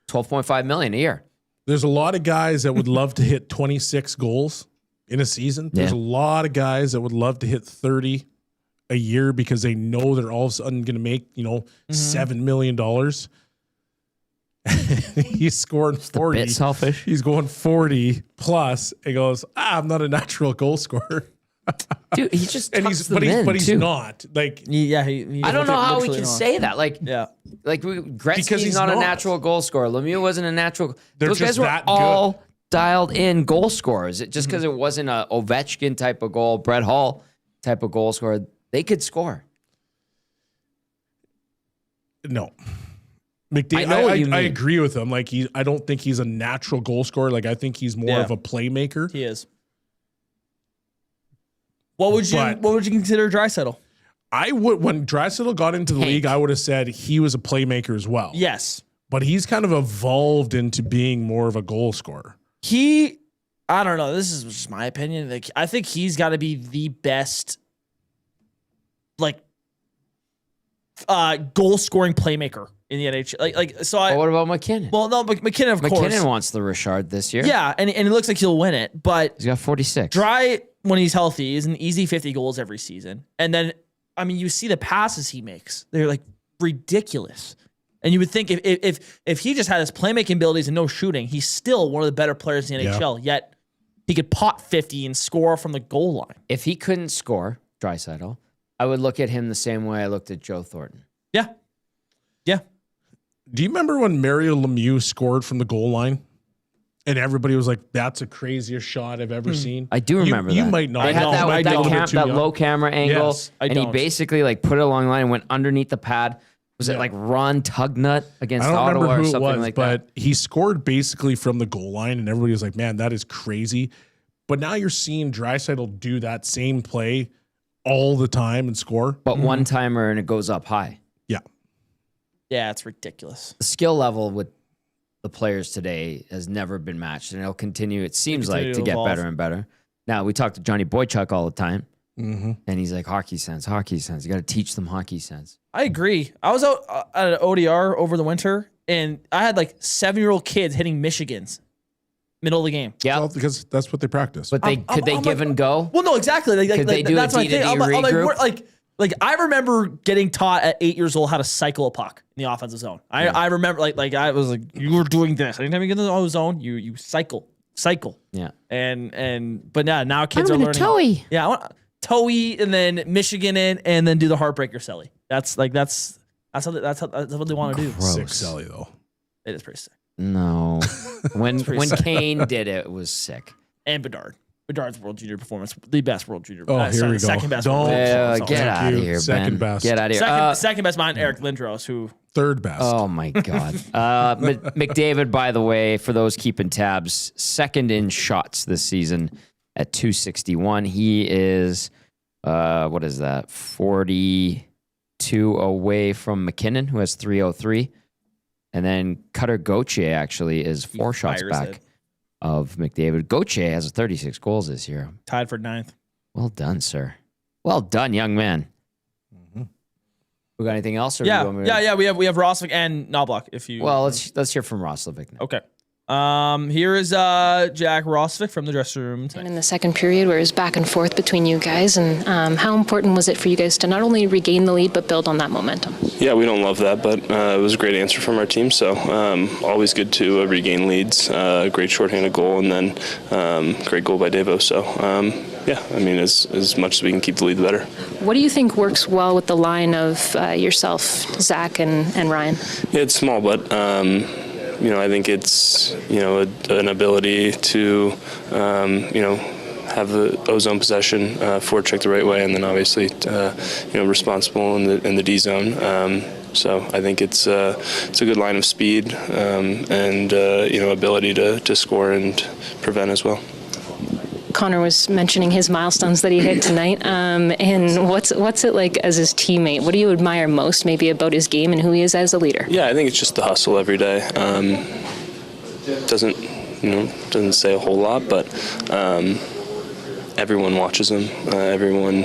$12.5 million a year. There's a lot of guys that would love to hit 26 goals in a season. There's a lot of guys that would love to hit 30 a year because they know they're all of a sudden going to make, $7 million. He's scoring 40. A bit selfish. He's going 40 plus and goes, I'm not a natural goal scorer. Dude, he just but he's not. I don't know how we can say that. Gretzky's not a natural goal scorer. Lemieux wasn't a natural. Those guys were all dialed in goal scorers. Just because it wasn't a Ovechkin type of goal, Brett Hull type of goal scorer, they could score. No. McDavid, I agree with him. I don't think he's a natural goal scorer. I think he's more of a playmaker. He is. What would you consider Draisaitl? I would, when Draisaitl got into the league, I would have said he was a playmaker as well. Yes. But he's kind of evolved into being more of a goal scorer. I don't know. This is just my opinion. I think he's got to be the best goal scoring playmaker in the NHL. What about McKinnon? Well, no, but McKinnon, of course. McKinnon wants the Richard this year. Yeah, and it looks like he'll win it. But he's got 46. Dry, when he's healthy, is an easy 50 goals every season. And then, you see the passes he makes. They're ridiculous. And you would think if he just had his playmaking abilities and no shooting, he's still one of the better players in the NHL. Yet he could pot 50 and score from the goal line. If he couldn't score, Draisaitl, I would look at him the same way I looked at Joe Thornton. Yeah. Yeah. Do you remember when Mario Lemieux scored from the goal line? And everybody was like, that's the craziest shot I've ever seen. I do remember that. You might not. They had that low camera angle. Yes, and he basically put it along the line and went underneath the pad. Was it Ron Tugnut against Ottawa or something like that? But he scored basically from the goal line, and everybody was like, man, that is crazy. But now you're seeing Draisaitl do that same play all the time and score. But one-timer, and it goes up high. Yeah. Yeah, it's ridiculous. The skill level with the players today has never been matched, and it'll continue, it seems like, to get better and better. Now, we talk to Johnny Boychuk all the time, and he's like, hockey sense. You got to teach them hockey sense. I agree. I was out at an ODR over the winter, and I had 7-year-old kids hitting Michigans. middle of the game. Yeah, well, because that's what they practice. But could they give and go? Well, no, exactly. Could they do that's a my thing. regroup? Like I remember getting taught at 8 years old how to cycle a puck in the offensive zone. I remember like I was like, you were doing this. Anytime you get in the zone, you cycle. Yeah. But now kids are learning. Toey. Yeah, I want Toey and then Michigan and then do the heartbreaker celly. That's what they want to do. Sick celly though. It is pretty sick. No. When Kane did it, it was sick. And Bedard's World Junior performance, the best World Junior. Oh, here we go. Second best. Get out of here, Second best. Get out of here. Second best behind Eric Lindros, who third best. Oh my God. McDavid, by the way, for those keeping tabs, second in shots this season at 261. He is, what is that? 42 away from McKinnon, who has 303. And then Cutter Gauthier actually is 4 shots back of McDavid. Gauthier has 36 goals this year. Tied for 9th. Well done, sir. Well done, young man. Mm-hmm. We got anything else? Or Yeah. We have Roslovic and Knobloch. If you let's hear from Roslovic now. Okay. Here is Jack Roslovic from the dressing room tonight. In the second period, where it was back and forth between you guys, and how important was it for you guys to not only regain the lead but build on that momentum? Yeah, we don't love that, but it was a great answer from our team. So always good to regain leads. Great shorthanded goal, and then great goal by Devo. So yeah, I mean, as much as we can keep the lead, the better. What do you think works well with the line of yourself, Zach, and Ryan? Yeah, it's small, but. I think it's, an ability to, have the ozone possession, forecheck the right way, and then obviously, responsible in the D zone. So I think it's a good line of speed and, ability to score and prevent as well. Connor was mentioning his milestones that he hit tonight, and what's it like as his teammate? What do you admire most, maybe, about his game and who he is as a leader? Yeah, I think it's just the hustle every day. Doesn't say a whole lot, but everyone watches him. Everyone,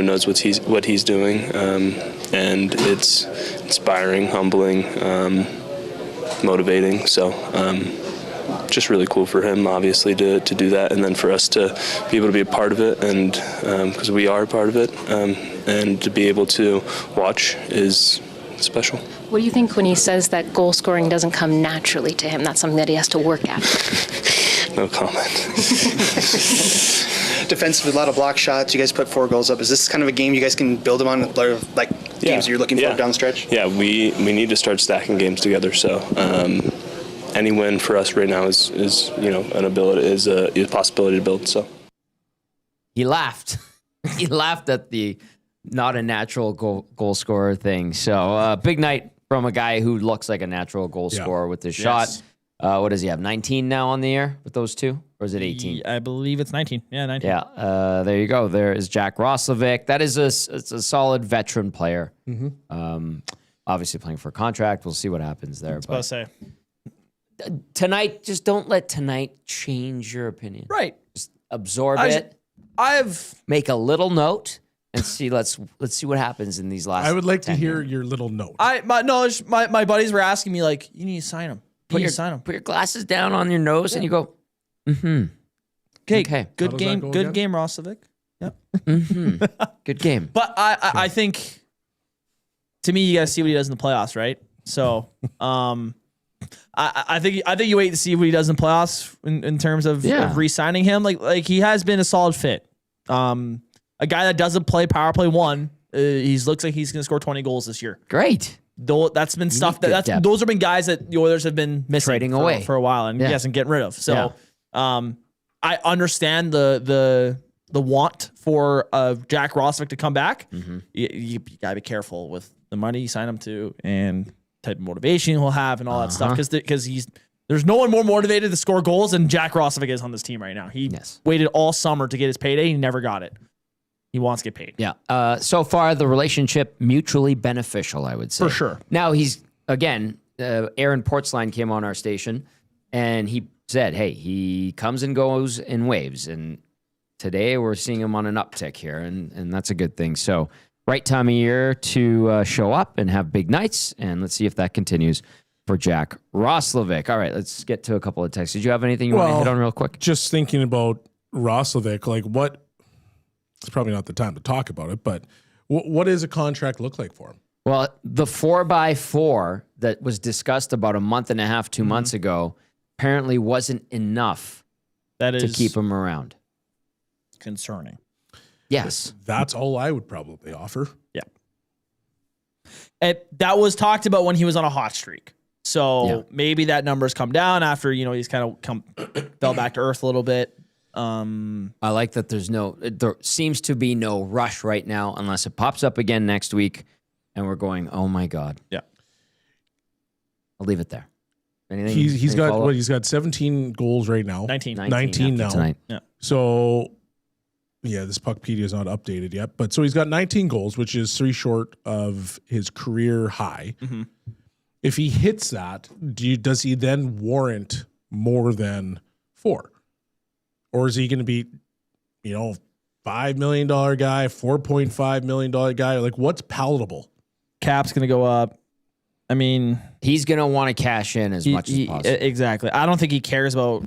knows what he's doing, and it's inspiring, humbling, motivating. So. Just really cool for him, obviously, to do that, and then for us to be able to be a part of it, and because we are a part of it, and to be able to watch is special. What do you think when he says that goal scoring doesn't come naturally to him? That's something that he has to work at. No comment. Defensively, a lot of block shots. You guys put 4 goals up. Is this kind of a game you guys can build them on, like games you're looking for down the stretch? Yeah, we need to start stacking games together. So. Any win for us right now is an ability, is a possibility to build. So he laughed. He laughed at the not a natural goal scorer thing. So big night from a guy who looks like a natural goal scorer with his shot. What does he have? 19 now on the air with those two, or is it 18? I believe it's 19. Yeah, 19. Yeah. There you go. There is Jack Roslovic. That is it's a solid veteran player. Mm-hmm. Obviously playing for a contract. We'll see what happens there. I was about to say. Tonight, just don't let tonight change your opinion. Right. Just absorb it. Make a little note and see. Let's see what happens in these last. I would like to hear your little note. My buddies were asking me, like, you need to sign him. Put your glasses down on your nose and you go. Mm-hmm. Okay. Good game. Good game, Roslovic. Yep. Mm-hmm. Good game. But I think, to me, you guys see what he does in the playoffs, right? So, I think you wait to see what he does in playoffs in terms of re-signing him. Like he has been a solid fit. A guy that doesn't play power play 1. He looks like he's going to score 20 goals this year. Great. Though that's been stuff those have been guys that the Oilers have been missing trading away for a while and he hasn't getting rid of. So I understand the want for Jack Roslovic to come back. Mm-hmm. You gotta be careful with the money you sign him to and type of motivation he'll have and all that stuff because there's no one more motivated to score goals than Jack Roslovic is on this team right now. He waited all summer to get his payday. He never got it. He wants to get paid. Yeah. So far, the relationship mutually beneficial, I would say. For sure. Now he's again. Aaron Portsline came on our station, and he said, "Hey, he comes and goes in waves, and today we're seeing him on an uptick here, and that's a good thing." So. Right time of year to show up and have big nights, and let's see if that continues for Jack Roslovic. All right, let's get to a couple of texts. Did you have anything you want to hit on real quick? Just thinking about Roslovic, like what? It's probably not the time to talk about it, but what does a contract look like for him? Well, the 4x4 that was discussed about a month and a half, 2 months ago, apparently wasn't enough to keep him around. Concerning. Yes. That's all I would probably offer. Yeah. That was talked about when he was on a hot streak. So maybe that number's come down after, he's kind of fell back to earth a little bit. I like that there seems to be no rush right now unless it pops up again next week and we're going, oh my God. Yeah. I'll leave it there. Anything? He's got 17 goals right now. 19 now. Tonight. Yeah. So this Puckpedia is not updated yet, but so he's got 19 goals, which is 3 short of his career high. Mm-hmm. If he hits that, does he then warrant more than 4? Or is he going to be, $5 million guy, $4.5 million guy? Like, what's palatable? Cap's going to go up. I mean, he's going to want to cash in as much as possible. Exactly. I don't think he cares about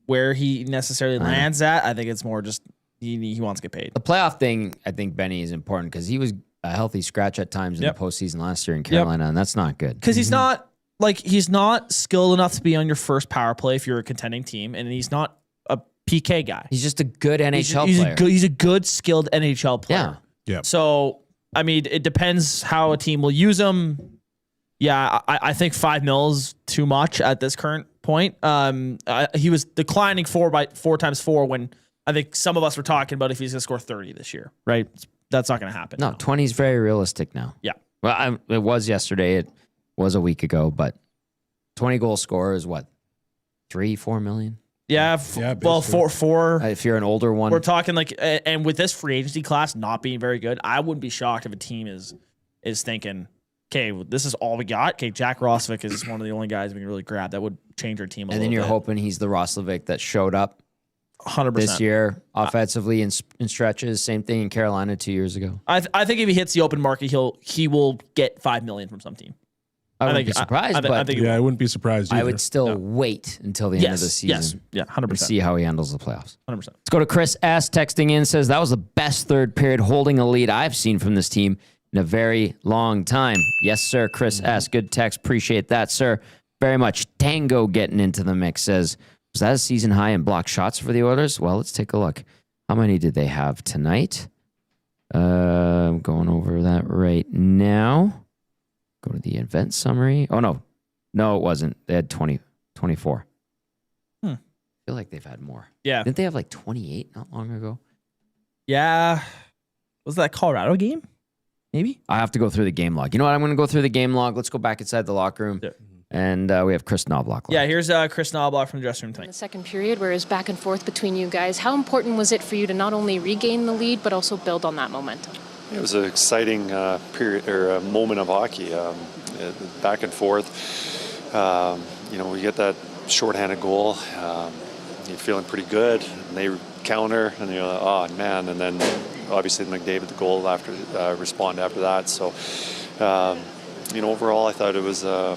where he necessarily lands at. I think it's more just he wants to get paid. The playoff thing, I think, Benny, is important because he was a healthy scratch at times in the postseason last year in Carolina, and that's not good. Because he's not skilled enough to be on your first power play if you're a contending team, and he's not a PK guy. He's just a good NHL player. He's a good, skilled NHL player. Yeah. So, I mean, it depends how a team will use him. Yeah, I think $5 million is too much at this current point. He was declining 4 times 4 when I think some of us were talking about if he's going to score 30 this year, right? That's not going to happen. No, 20 is very realistic now. Yeah. Well, it was yesterday. It was a week ago, but 20 goal scorer is what? 3-4 million? Yeah. Well, four. If you're an older one. We're talking and with this free agency class not being very good, I wouldn't be shocked if a team is thinking, okay, this is all we got. Okay, Jack Roslovic is one of the only guys we can really grab. That would change our team a little bit. And then you're hoping he's the Roslovic that showed up 100% this year offensively in stretches. Same thing in Carolina 2 years ago. I think if he hits the open market, he will get $5 million from some team. I wouldn't be surprised, I wouldn't be surprised either. I would still wait until the end of the season. Yes, 100%. And see how he handles the playoffs. 100%. Let's go to Chris S. texting in, says, that was the best third period holding a lead I've seen from this team in a very long time. Yes, sir, Chris S. Good text. Appreciate that, sir. Very much. Tango getting into the mix says, was that a season high in block shots for the Oilers? Well, let's take a look. How many did they have tonight? I'm going over that right now. Go to the event summary. Oh, no. No, it wasn't. They had 24. I feel like they've had more. Yeah. Didn't they have like 28 not long ago? Yeah. Was that Colorado game? Maybe? I have to go through the game log. You know what? I'm going to go through the game log. Let's go back inside the locker room. Yeah. And we have Chris Knobloch. Yeah, here's Chris Knobloch from the dressing room tonight. In the second period, where it was back and forth between you guys, how important was it for you to not only regain the lead, but also build on that momentum? It was an exciting period or moment of hockey, back and forth. We get that shorthanded goal. You're feeling pretty good, and they counter, and you're like, oh man! And then obviously McDavid the goal after respond after that. So overall, I thought it was a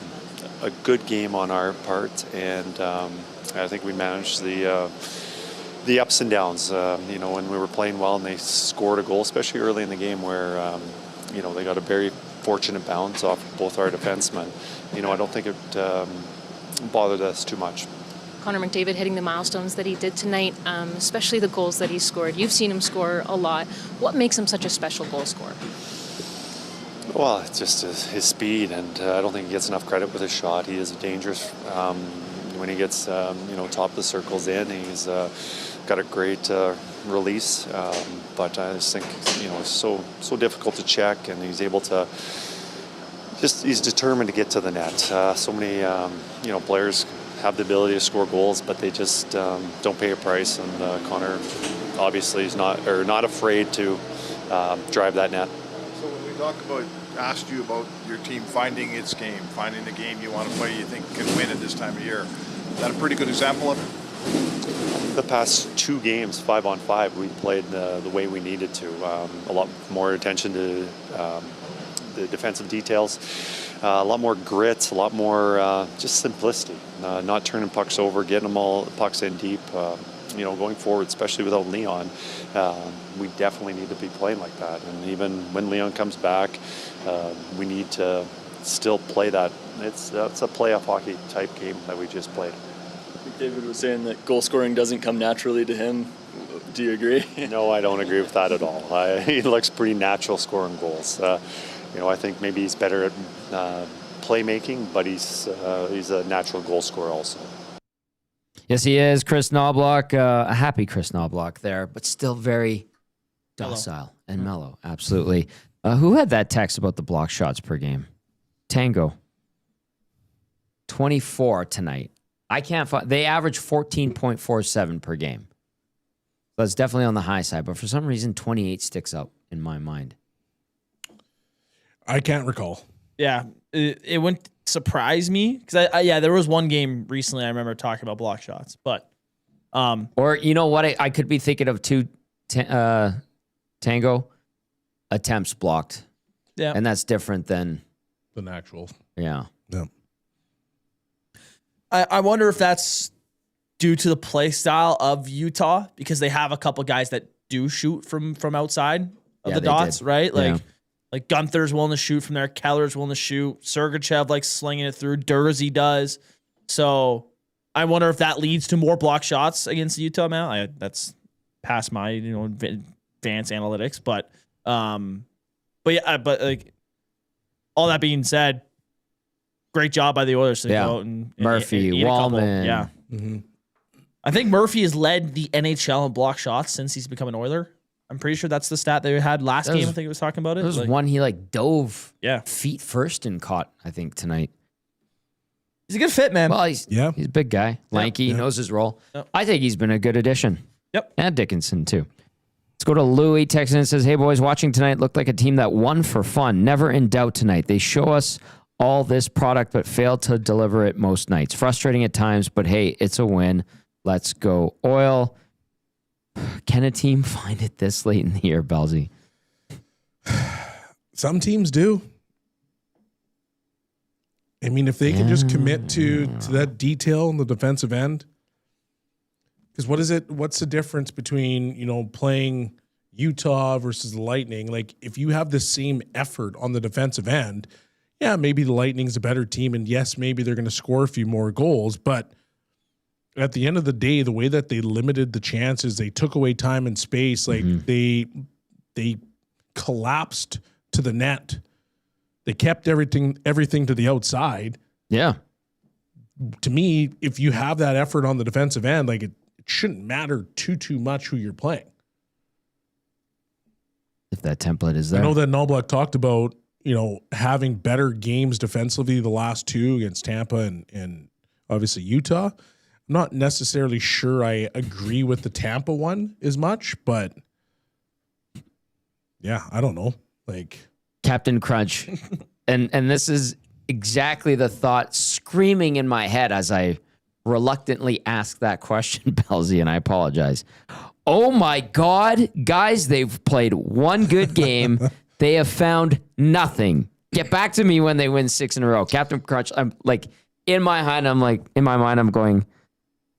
good game on our part, and I think we managed the ups and downs, when we were playing well and they scored a goal, especially early in the game where, they got a very fortunate bounce off both our defensemen. I don't think it bothered us too much. Connor McDavid hitting the milestones that he did tonight, especially the goals that he scored. You've seen him score a lot. What makes him such a special goal scorer? Well, it's just his speed, and I don't think he gets enough credit with his shot. He is dangerous when he gets, top of the circles in. He's got a great release, but I just think, it's so difficult to check, and he's able to he's determined to get to the net. So many, players have the ability to score goals, but they just don't pay a price, and Connor obviously is not afraid to drive that net. So when we asked you about your team finding its game, finding the game you want to play, you think can win at this time of year, is that a pretty good example of it? The past 2 games, 5-on-5, we played the way we needed to. A lot more attention to the defensive details. A lot more grit, a lot more just simplicity. Not turning pucks over, getting them all pucks in deep. Going forward, especially without Leon, we definitely need to be playing like that. And even when Leon comes back, we need to still play that. It's a playoff hockey type game that we just played. I think David was saying that goal scoring doesn't come naturally to him. Do you agree? No, I don't agree with that at all. He looks pretty natural scoring goals. I think maybe he's better at playmaking, but he's a natural goal scorer also. Yes, he is. Chris Knobloch, a happy Chris Knobloch there, but still very docile and mellow. Absolutely. Who had that text about the block shots per game? Tango. 24 tonight. I can't find. They average 14.47 per game. So that's definitely on the high side, but for some reason, 28 sticks up in my mind. I can't recall. Yeah, it wouldn't surprise me because there was one game recently I remember talking about block shots, but or you know what I could be thinking of too, Tango attempts blocked. Yeah, and that's different than the actual. Yeah. I wonder if that's due to the play style of Utah because they have a couple guys that do shoot from outside of the dots, right? Like Gunther's willing to shoot from there. Keller's willing to shoot. Sergachev slinging it through. Dursey does. So I wonder if that leads to more block shots against the Utah man. That's past my advanced analytics, but all that being said, great job by the Oilers to go out and Murphy, Wallman. Yeah. Mm-hmm. I think Murphy has led the NHL in block shots since he's become an Oiler. I'm pretty sure that's the stat they had last game. I think it was talking about it. There was one he dove feet first and caught, I think, tonight. He's a good fit, man. Well, he's a big guy. Lanky, knows his role. Yep. I think he's been a good addition. Yep. And Dickinson, too. Let's go to Louis. Texas and says, hey, boys, watching tonight looked like a team that won for fun. Never in doubt tonight. They show us all this product, but fail to deliver it most nights. Frustrating at times, but hey, it's a win. Let's go Oil. Can a team find it this late in the year, Belsey? Some teams do. I mean, if they can just commit to that detail in the defensive end. Because what's the difference between, playing Utah versus the Lightning? If you have the same effort on the defensive end, yeah, maybe the Lightning's a better team, and yes, maybe they're going to score a few more goals, but at the end of the day, the way that they limited the chances, they took away time and space, they collapsed to the net. They kept everything to the outside. Yeah. To me, if you have that effort on the defensive end, it shouldn't matter too much who you're playing. If that template is there. I know that Knobloch talked about, having better games defensively the last two against Tampa and obviously Utah. I'm not necessarily sure I agree with the Tampa one as much, but yeah, I don't know. Captain Crunch. and this is exactly the thought screaming in my head as I reluctantly ask that question, Belsey, and I apologize. Oh my God, guys, they've played one good game. They have found nothing. Get back to me when they win 6 in a row. Captain Crunch, I'm in my mind, I'm going,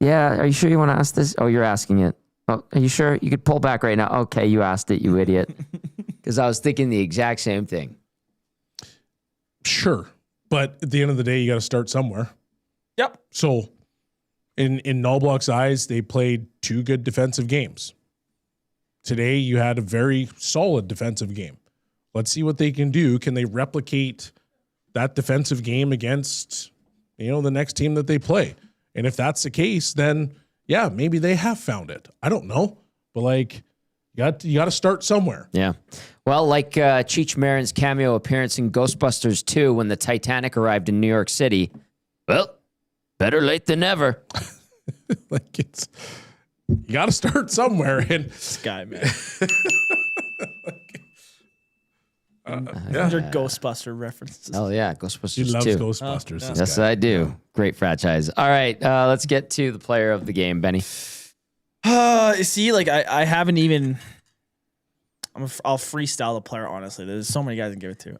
yeah, are you sure you want to ask this? Oh, you're asking it. Oh, are you sure? You could pull back right now. Okay, you asked it, you idiot. Because I was thinking the exact same thing. Sure. But at the end of the day, you got to start somewhere. Yep. So in Knobloch's eyes, they played 2 good defensive games. Today, you had a very solid defensive game. Let's see what they can do. Can they replicate that defensive game against, the next team that they play? And if that's the case, then yeah, maybe they have found it. I don't know, but you got to start somewhere. Yeah. Well, Cheech Marin's cameo appearance in Ghostbusters 2 when the Titanic arrived in New York City. Well, better late than never. You got to start somewhere. And this guy, man. Under Ghostbuster references. Oh yeah, Ghostbusters. He loves 2. Ghostbusters. Oh, yes, I do. Yeah. Great franchise. All right, let's get to the player of the game, Benny. See, I haven't even. I'll freestyle the player. Honestly, there's so many guys I can give it to.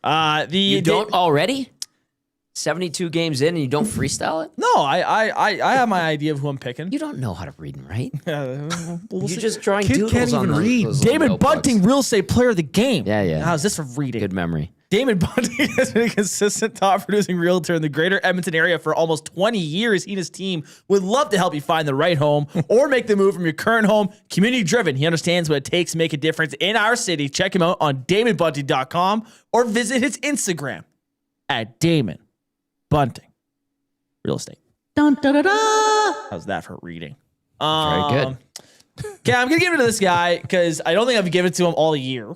You don't already? 72 games in and you don't freestyle it? No, I have my idea of who I'm picking. You don't know how to read and write. You're just drawing Kid doodles can't on even read. those David notebooks. Bunting, real estate player of the game. Yeah. How's this for reading? Good memory. David Bunting has been a consistent top-producing realtor in the greater Edmonton area for almost 20 years. He and his team would love to help you find the right home or make the move from your current home. Community-driven. He understands what it takes to make a difference in our city. Check him out on DamonBunting.com or visit his Instagram at Damon Bunting Real Estate. Dun, da, da, da. How's that for reading? Very good. Okay, I'm going to give it to this guy because I don't think I've given it to him all year.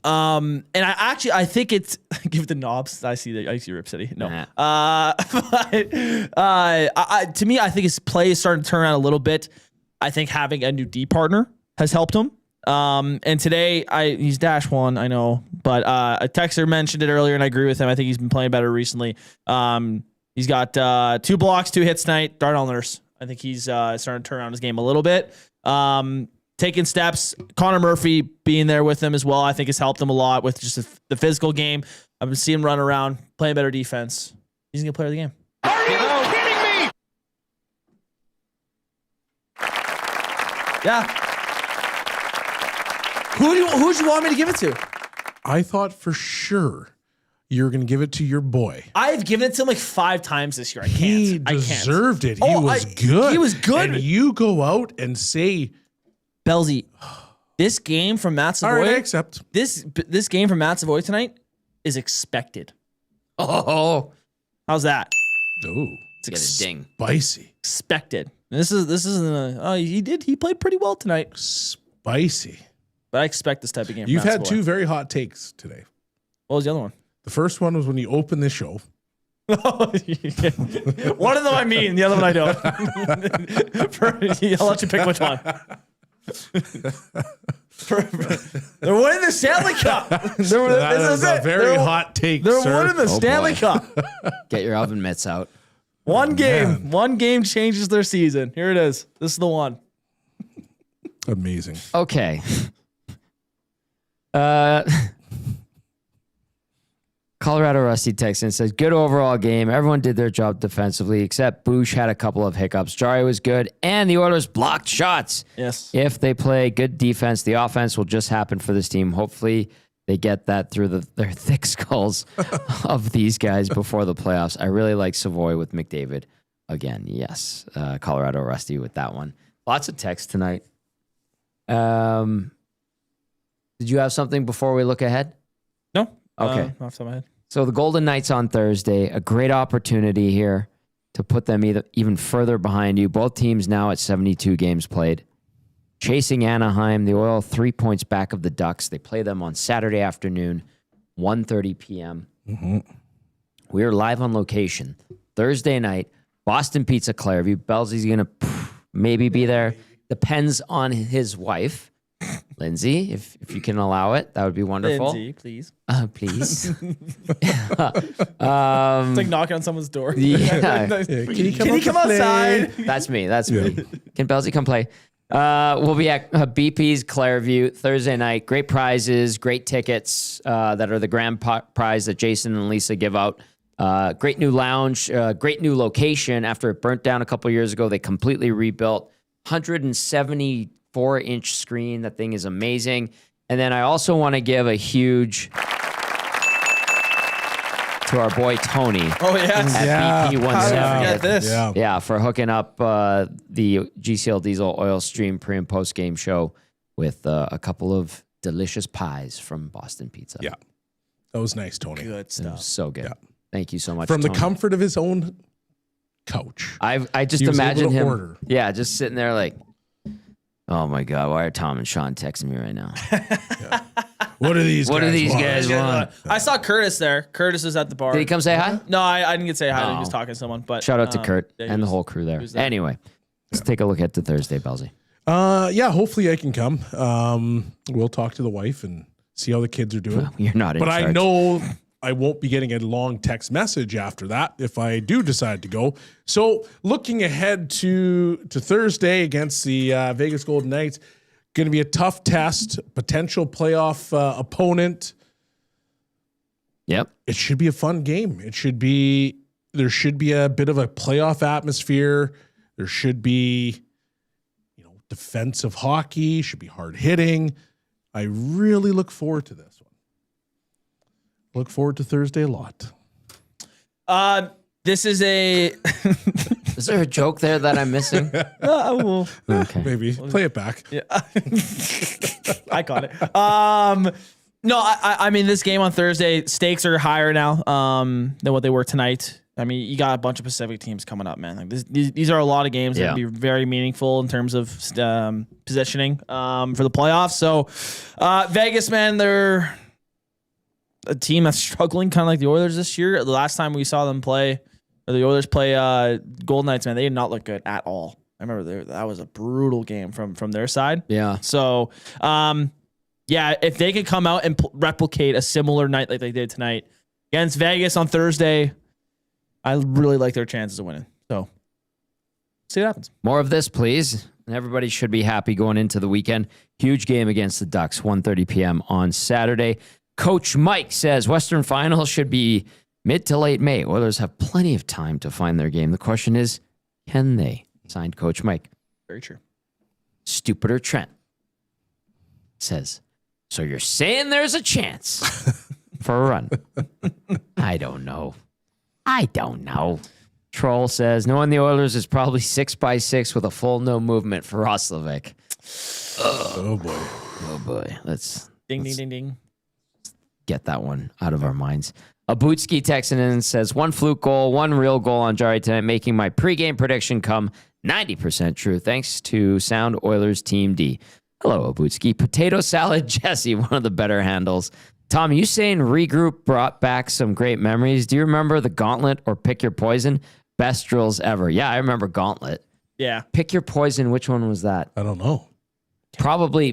And I think it's give it the knobs. I see Rip City. No. To me, I think his play is starting to turn around a little bit. I think having a new D partner has helped him. And today he's -1, I know, but a texter mentioned it earlier, and I agree with him. I think he's been playing better recently. He's got 2 blocks, 2 hits tonight. Darnell Nurse. I think he's starting to turn around his game a little bit. Taking steps. Connor Murphy being there with him as well, I think has helped him a lot with just the physical game. I've been seeing him run around, playing better defense. He's a good player of the game. Are you kidding me? Yeah. Who do you want me to give it to? I thought for sure you were going to give it to your boy. I've given it to him like 5 times this year. He deserved it. He was good. He was good. And you go out and say, Bellsy, this game from Matt Savoie. all right, I accept. This game from Matt Savoie tonight is expected. Oh, how's that? Oh, it's a ding. Spicy. Expected. This isn't he played pretty well tonight. Spicy. But I expect this type of game. You've from Matt had Savoie. 2 very hot takes today. What was the other one? The first one was when you opened the show. One of them I mean, the other one I don't. I'll let you pick which one. They're winning the Stanley Cup. That is a very hot take, They're sir. winning the Stanley Cup. Get your oven mitts out. One game changes their season. Here it is. This is the one. Amazing. Okay. Colorado Rusty texts and says, good overall game. Everyone did their job defensively, except Boosh had a couple of hiccups. Jarry was good, and the Oilers blocked shots. Yes. If they play good defense, the offense will just happen for this team. Hopefully, they get that through their thick skulls of these guys before the playoffs. I really like Savoie with McDavid. Again, yes. Colorado Rusty with that one. Lots of text tonight. Did you have something before we look ahead? No. Okay. Off the top of my head. So the Golden Knights on Thursday, a great opportunity here to put them even further behind you. Both teams now at 72 games played. Chasing Anaheim, the Oil 3 points back of the Ducks. They play them on Saturday afternoon, 1:30 p.m. Mm-hmm. We are live on location Thursday night, Boston Pizza, Clareview. Belzy's going to maybe be there. Depends on his wife. Lindsay, if you can allow it, that would be wonderful. Lindsay, please. Please. It's like knocking on someone's door. Yeah. Can you come outside? That's me. Can Belsy come play? We'll be at BP's Clareview Thursday night. Great prizes, great tickets that are the grand prize that Jason and Lisa give out. Great new lounge, great new location. After it burnt down a couple years ago, they completely rebuilt. 174-inch screen. That thing is amazing. And then I also want to give a huge to our boy Tony. Oh, yes. At BP 170. Get this. Yeah, for hooking up the GCL Diesel Oil Stream pre- and post-game show with a couple of delicious pies from Boston Pizza. Yeah. That was nice, Tony. Good It stuff. was so good. Yeah. Thank you so much, From Tony. the comfort of his own couch. I just He was imagine able to him. order. Yeah, just sitting there like, oh my God, why are Tom and Sean texting me right now? What are these guys want? I saw Curtis there. Curtis was at the bar. Did he come say hi? No, I didn't get to say hi. Oh. He was talking to someone. But Shout out to Kurt yeah, he and the was- whole crew there. he was there. Anyway, let's take a look at the Thursday, Belsy. Yeah, hopefully I can come. We'll talk to the wife and see how the kids are doing. You're not in But charge. I know I won't be getting a long text message after that if I do decide to go. So looking ahead to Thursday against the Vegas Golden Knights, Going to be a tough test, potential playoff opponent. Yep. It should be a fun game. There should be a bit of a playoff atmosphere. There should be, defensive hockey, should be hard hitting. I really look forward to this one. Look forward to Thursday a lot. This is a. Is there a joke there that I'm missing? Okay. Maybe play it back. Yeah. I caught it. No, I mean, this game on Thursday, stakes are higher now than what they were tonight. I mean, you got a bunch of Pacific teams coming up, man. Like these are a lot of games that will be very meaningful in terms of positioning for the playoffs. So, Vegas, man, they're a team that's struggling, kind of like the Oilers this year. The last time we saw them play, or the Oilers play Golden Knights, man, they did not look good at all. I remember that was a brutal game from their side. Yeah. So, yeah, if they could come out and replicate a similar night like they did tonight against Vegas on Thursday, I really like their chances of winning. So, see what happens. More of this, please. And everybody should be happy going into the weekend. Huge game against the Ducks, 1:30 p.m. on Saturday. Coach Mike says Western Finals should be mid to late May. Oilers have plenty of time to find their game. The question is, can they? Signed, Coach Mike. Very true. Stupider Trent says, so you're saying there's a chance for a run? I don't know. Troll says, knowing the Oilers is probably 6x6 with a full no movement for Roslovic. Oh, boy. Oh, boy. Let's ding. Get that one out of our minds. Abutski texting in says, one fluke goal, one real goal on Jarry tonight, making my pregame prediction come 90% true. Thanks to Sound Oilers Team D. Hello, Abutski. Potato Salad Jesse, one of the better handles. Tom, you saying regroup brought back some great memories. Do you remember the Gauntlet or Pick Your Poison? Best drills ever. Yeah, I remember Gauntlet. Yeah. Pick Your Poison, which one was that? I don't know. Probably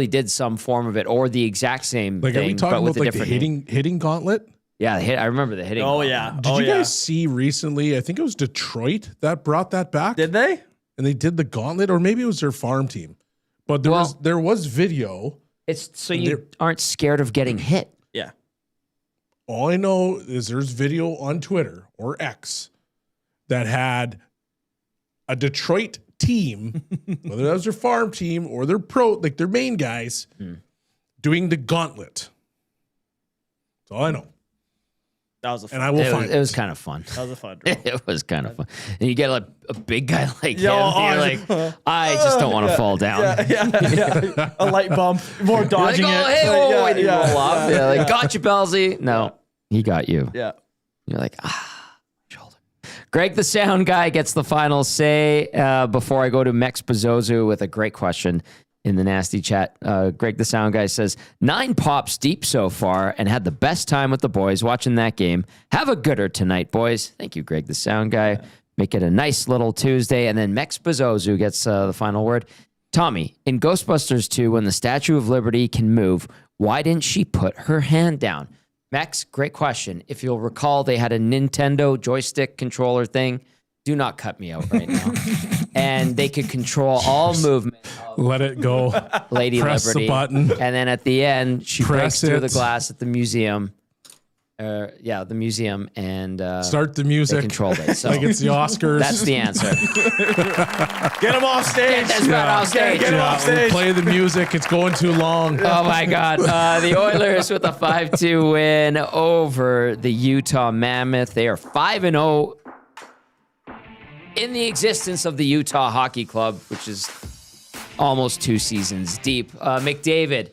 did some form of it or the exact same thing, are we talking but with about a different hitting Gauntlet? Yeah, I remember the hitting. Oh, gauntlet. yeah. Did you guys see recently, I think it was Detroit that brought that back? Did they? And they did the Gauntlet, or maybe it was their farm team. But there was video. It's so you aren't scared of getting hit. Yeah. All I know is there's video on Twitter or X that had a Detroit team, whether that was their farm team or their their main guys, doing the Gauntlet. That's all I know. That was a fun. And I will find it. It was kind of fun. That was a fun drill. It was kind of fun. And you get like a big guy like him. You're like, I just don't want to fall down. Yeah. A light bump. More dodging like, it. Hey, you roll off. Yeah, like, gotcha, Belsey. No, he got you. Yeah. You're like, shoulder. Greg, the sound guy, gets the final say before I go to Mex Bezozu with a great question in the nasty chat. Greg, the sound guy, says, 9 pops deep so far and had the best time with the boys watching that game. Have a gooder tonight, boys. Thank you, Greg, the sound guy. Yeah. Make it a nice little Tuesday. And then Mex Bezozu gets the final word. Tommy, in Ghostbusters 2, when the Statue of Liberty can move, why didn't she put her hand down? Mex, great question. If you'll recall, they had a Nintendo joystick controller thing. Do not cut me out right now. And they could control all movement. Let it go. Lady Press Liberty. the button. And then at the end, she breaks through the it. glass at the museum. The museum, and start the music. They controlled it. So like it's the Oscars. That's the answer. Get him off stage. Get off stage. Get him off stage. We'll play the music. It's going too long. Oh my God. The Oilers with a 5-2 win over the Utah Mammoth. They are 5-0 in the existence of the Utah Hockey Club, which is almost 2 seasons deep. McDavid,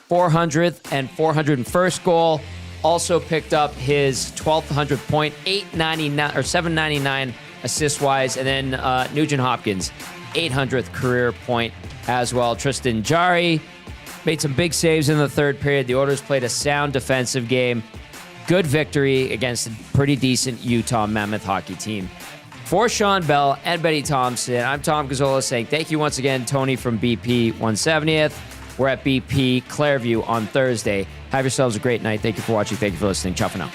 400th and 401st goal. Also picked up his 1,200 point, 899 or 799 assist-wise, and then Nugent Hopkins, 800th career point as well. Tristan Jarry made some big saves in the third period. The Oilers played a sound defensive game. Good victory against a pretty decent Utah Mammoth hockey team. For Shawn Belle and Betty Thompson, I'm Tom Gazzola saying thank you once again, Tony from BP 170th. We're at BP Clairview on Thursday. Have yourselves a great night. Thank you for watching. Thank you for listening. Ciao for now.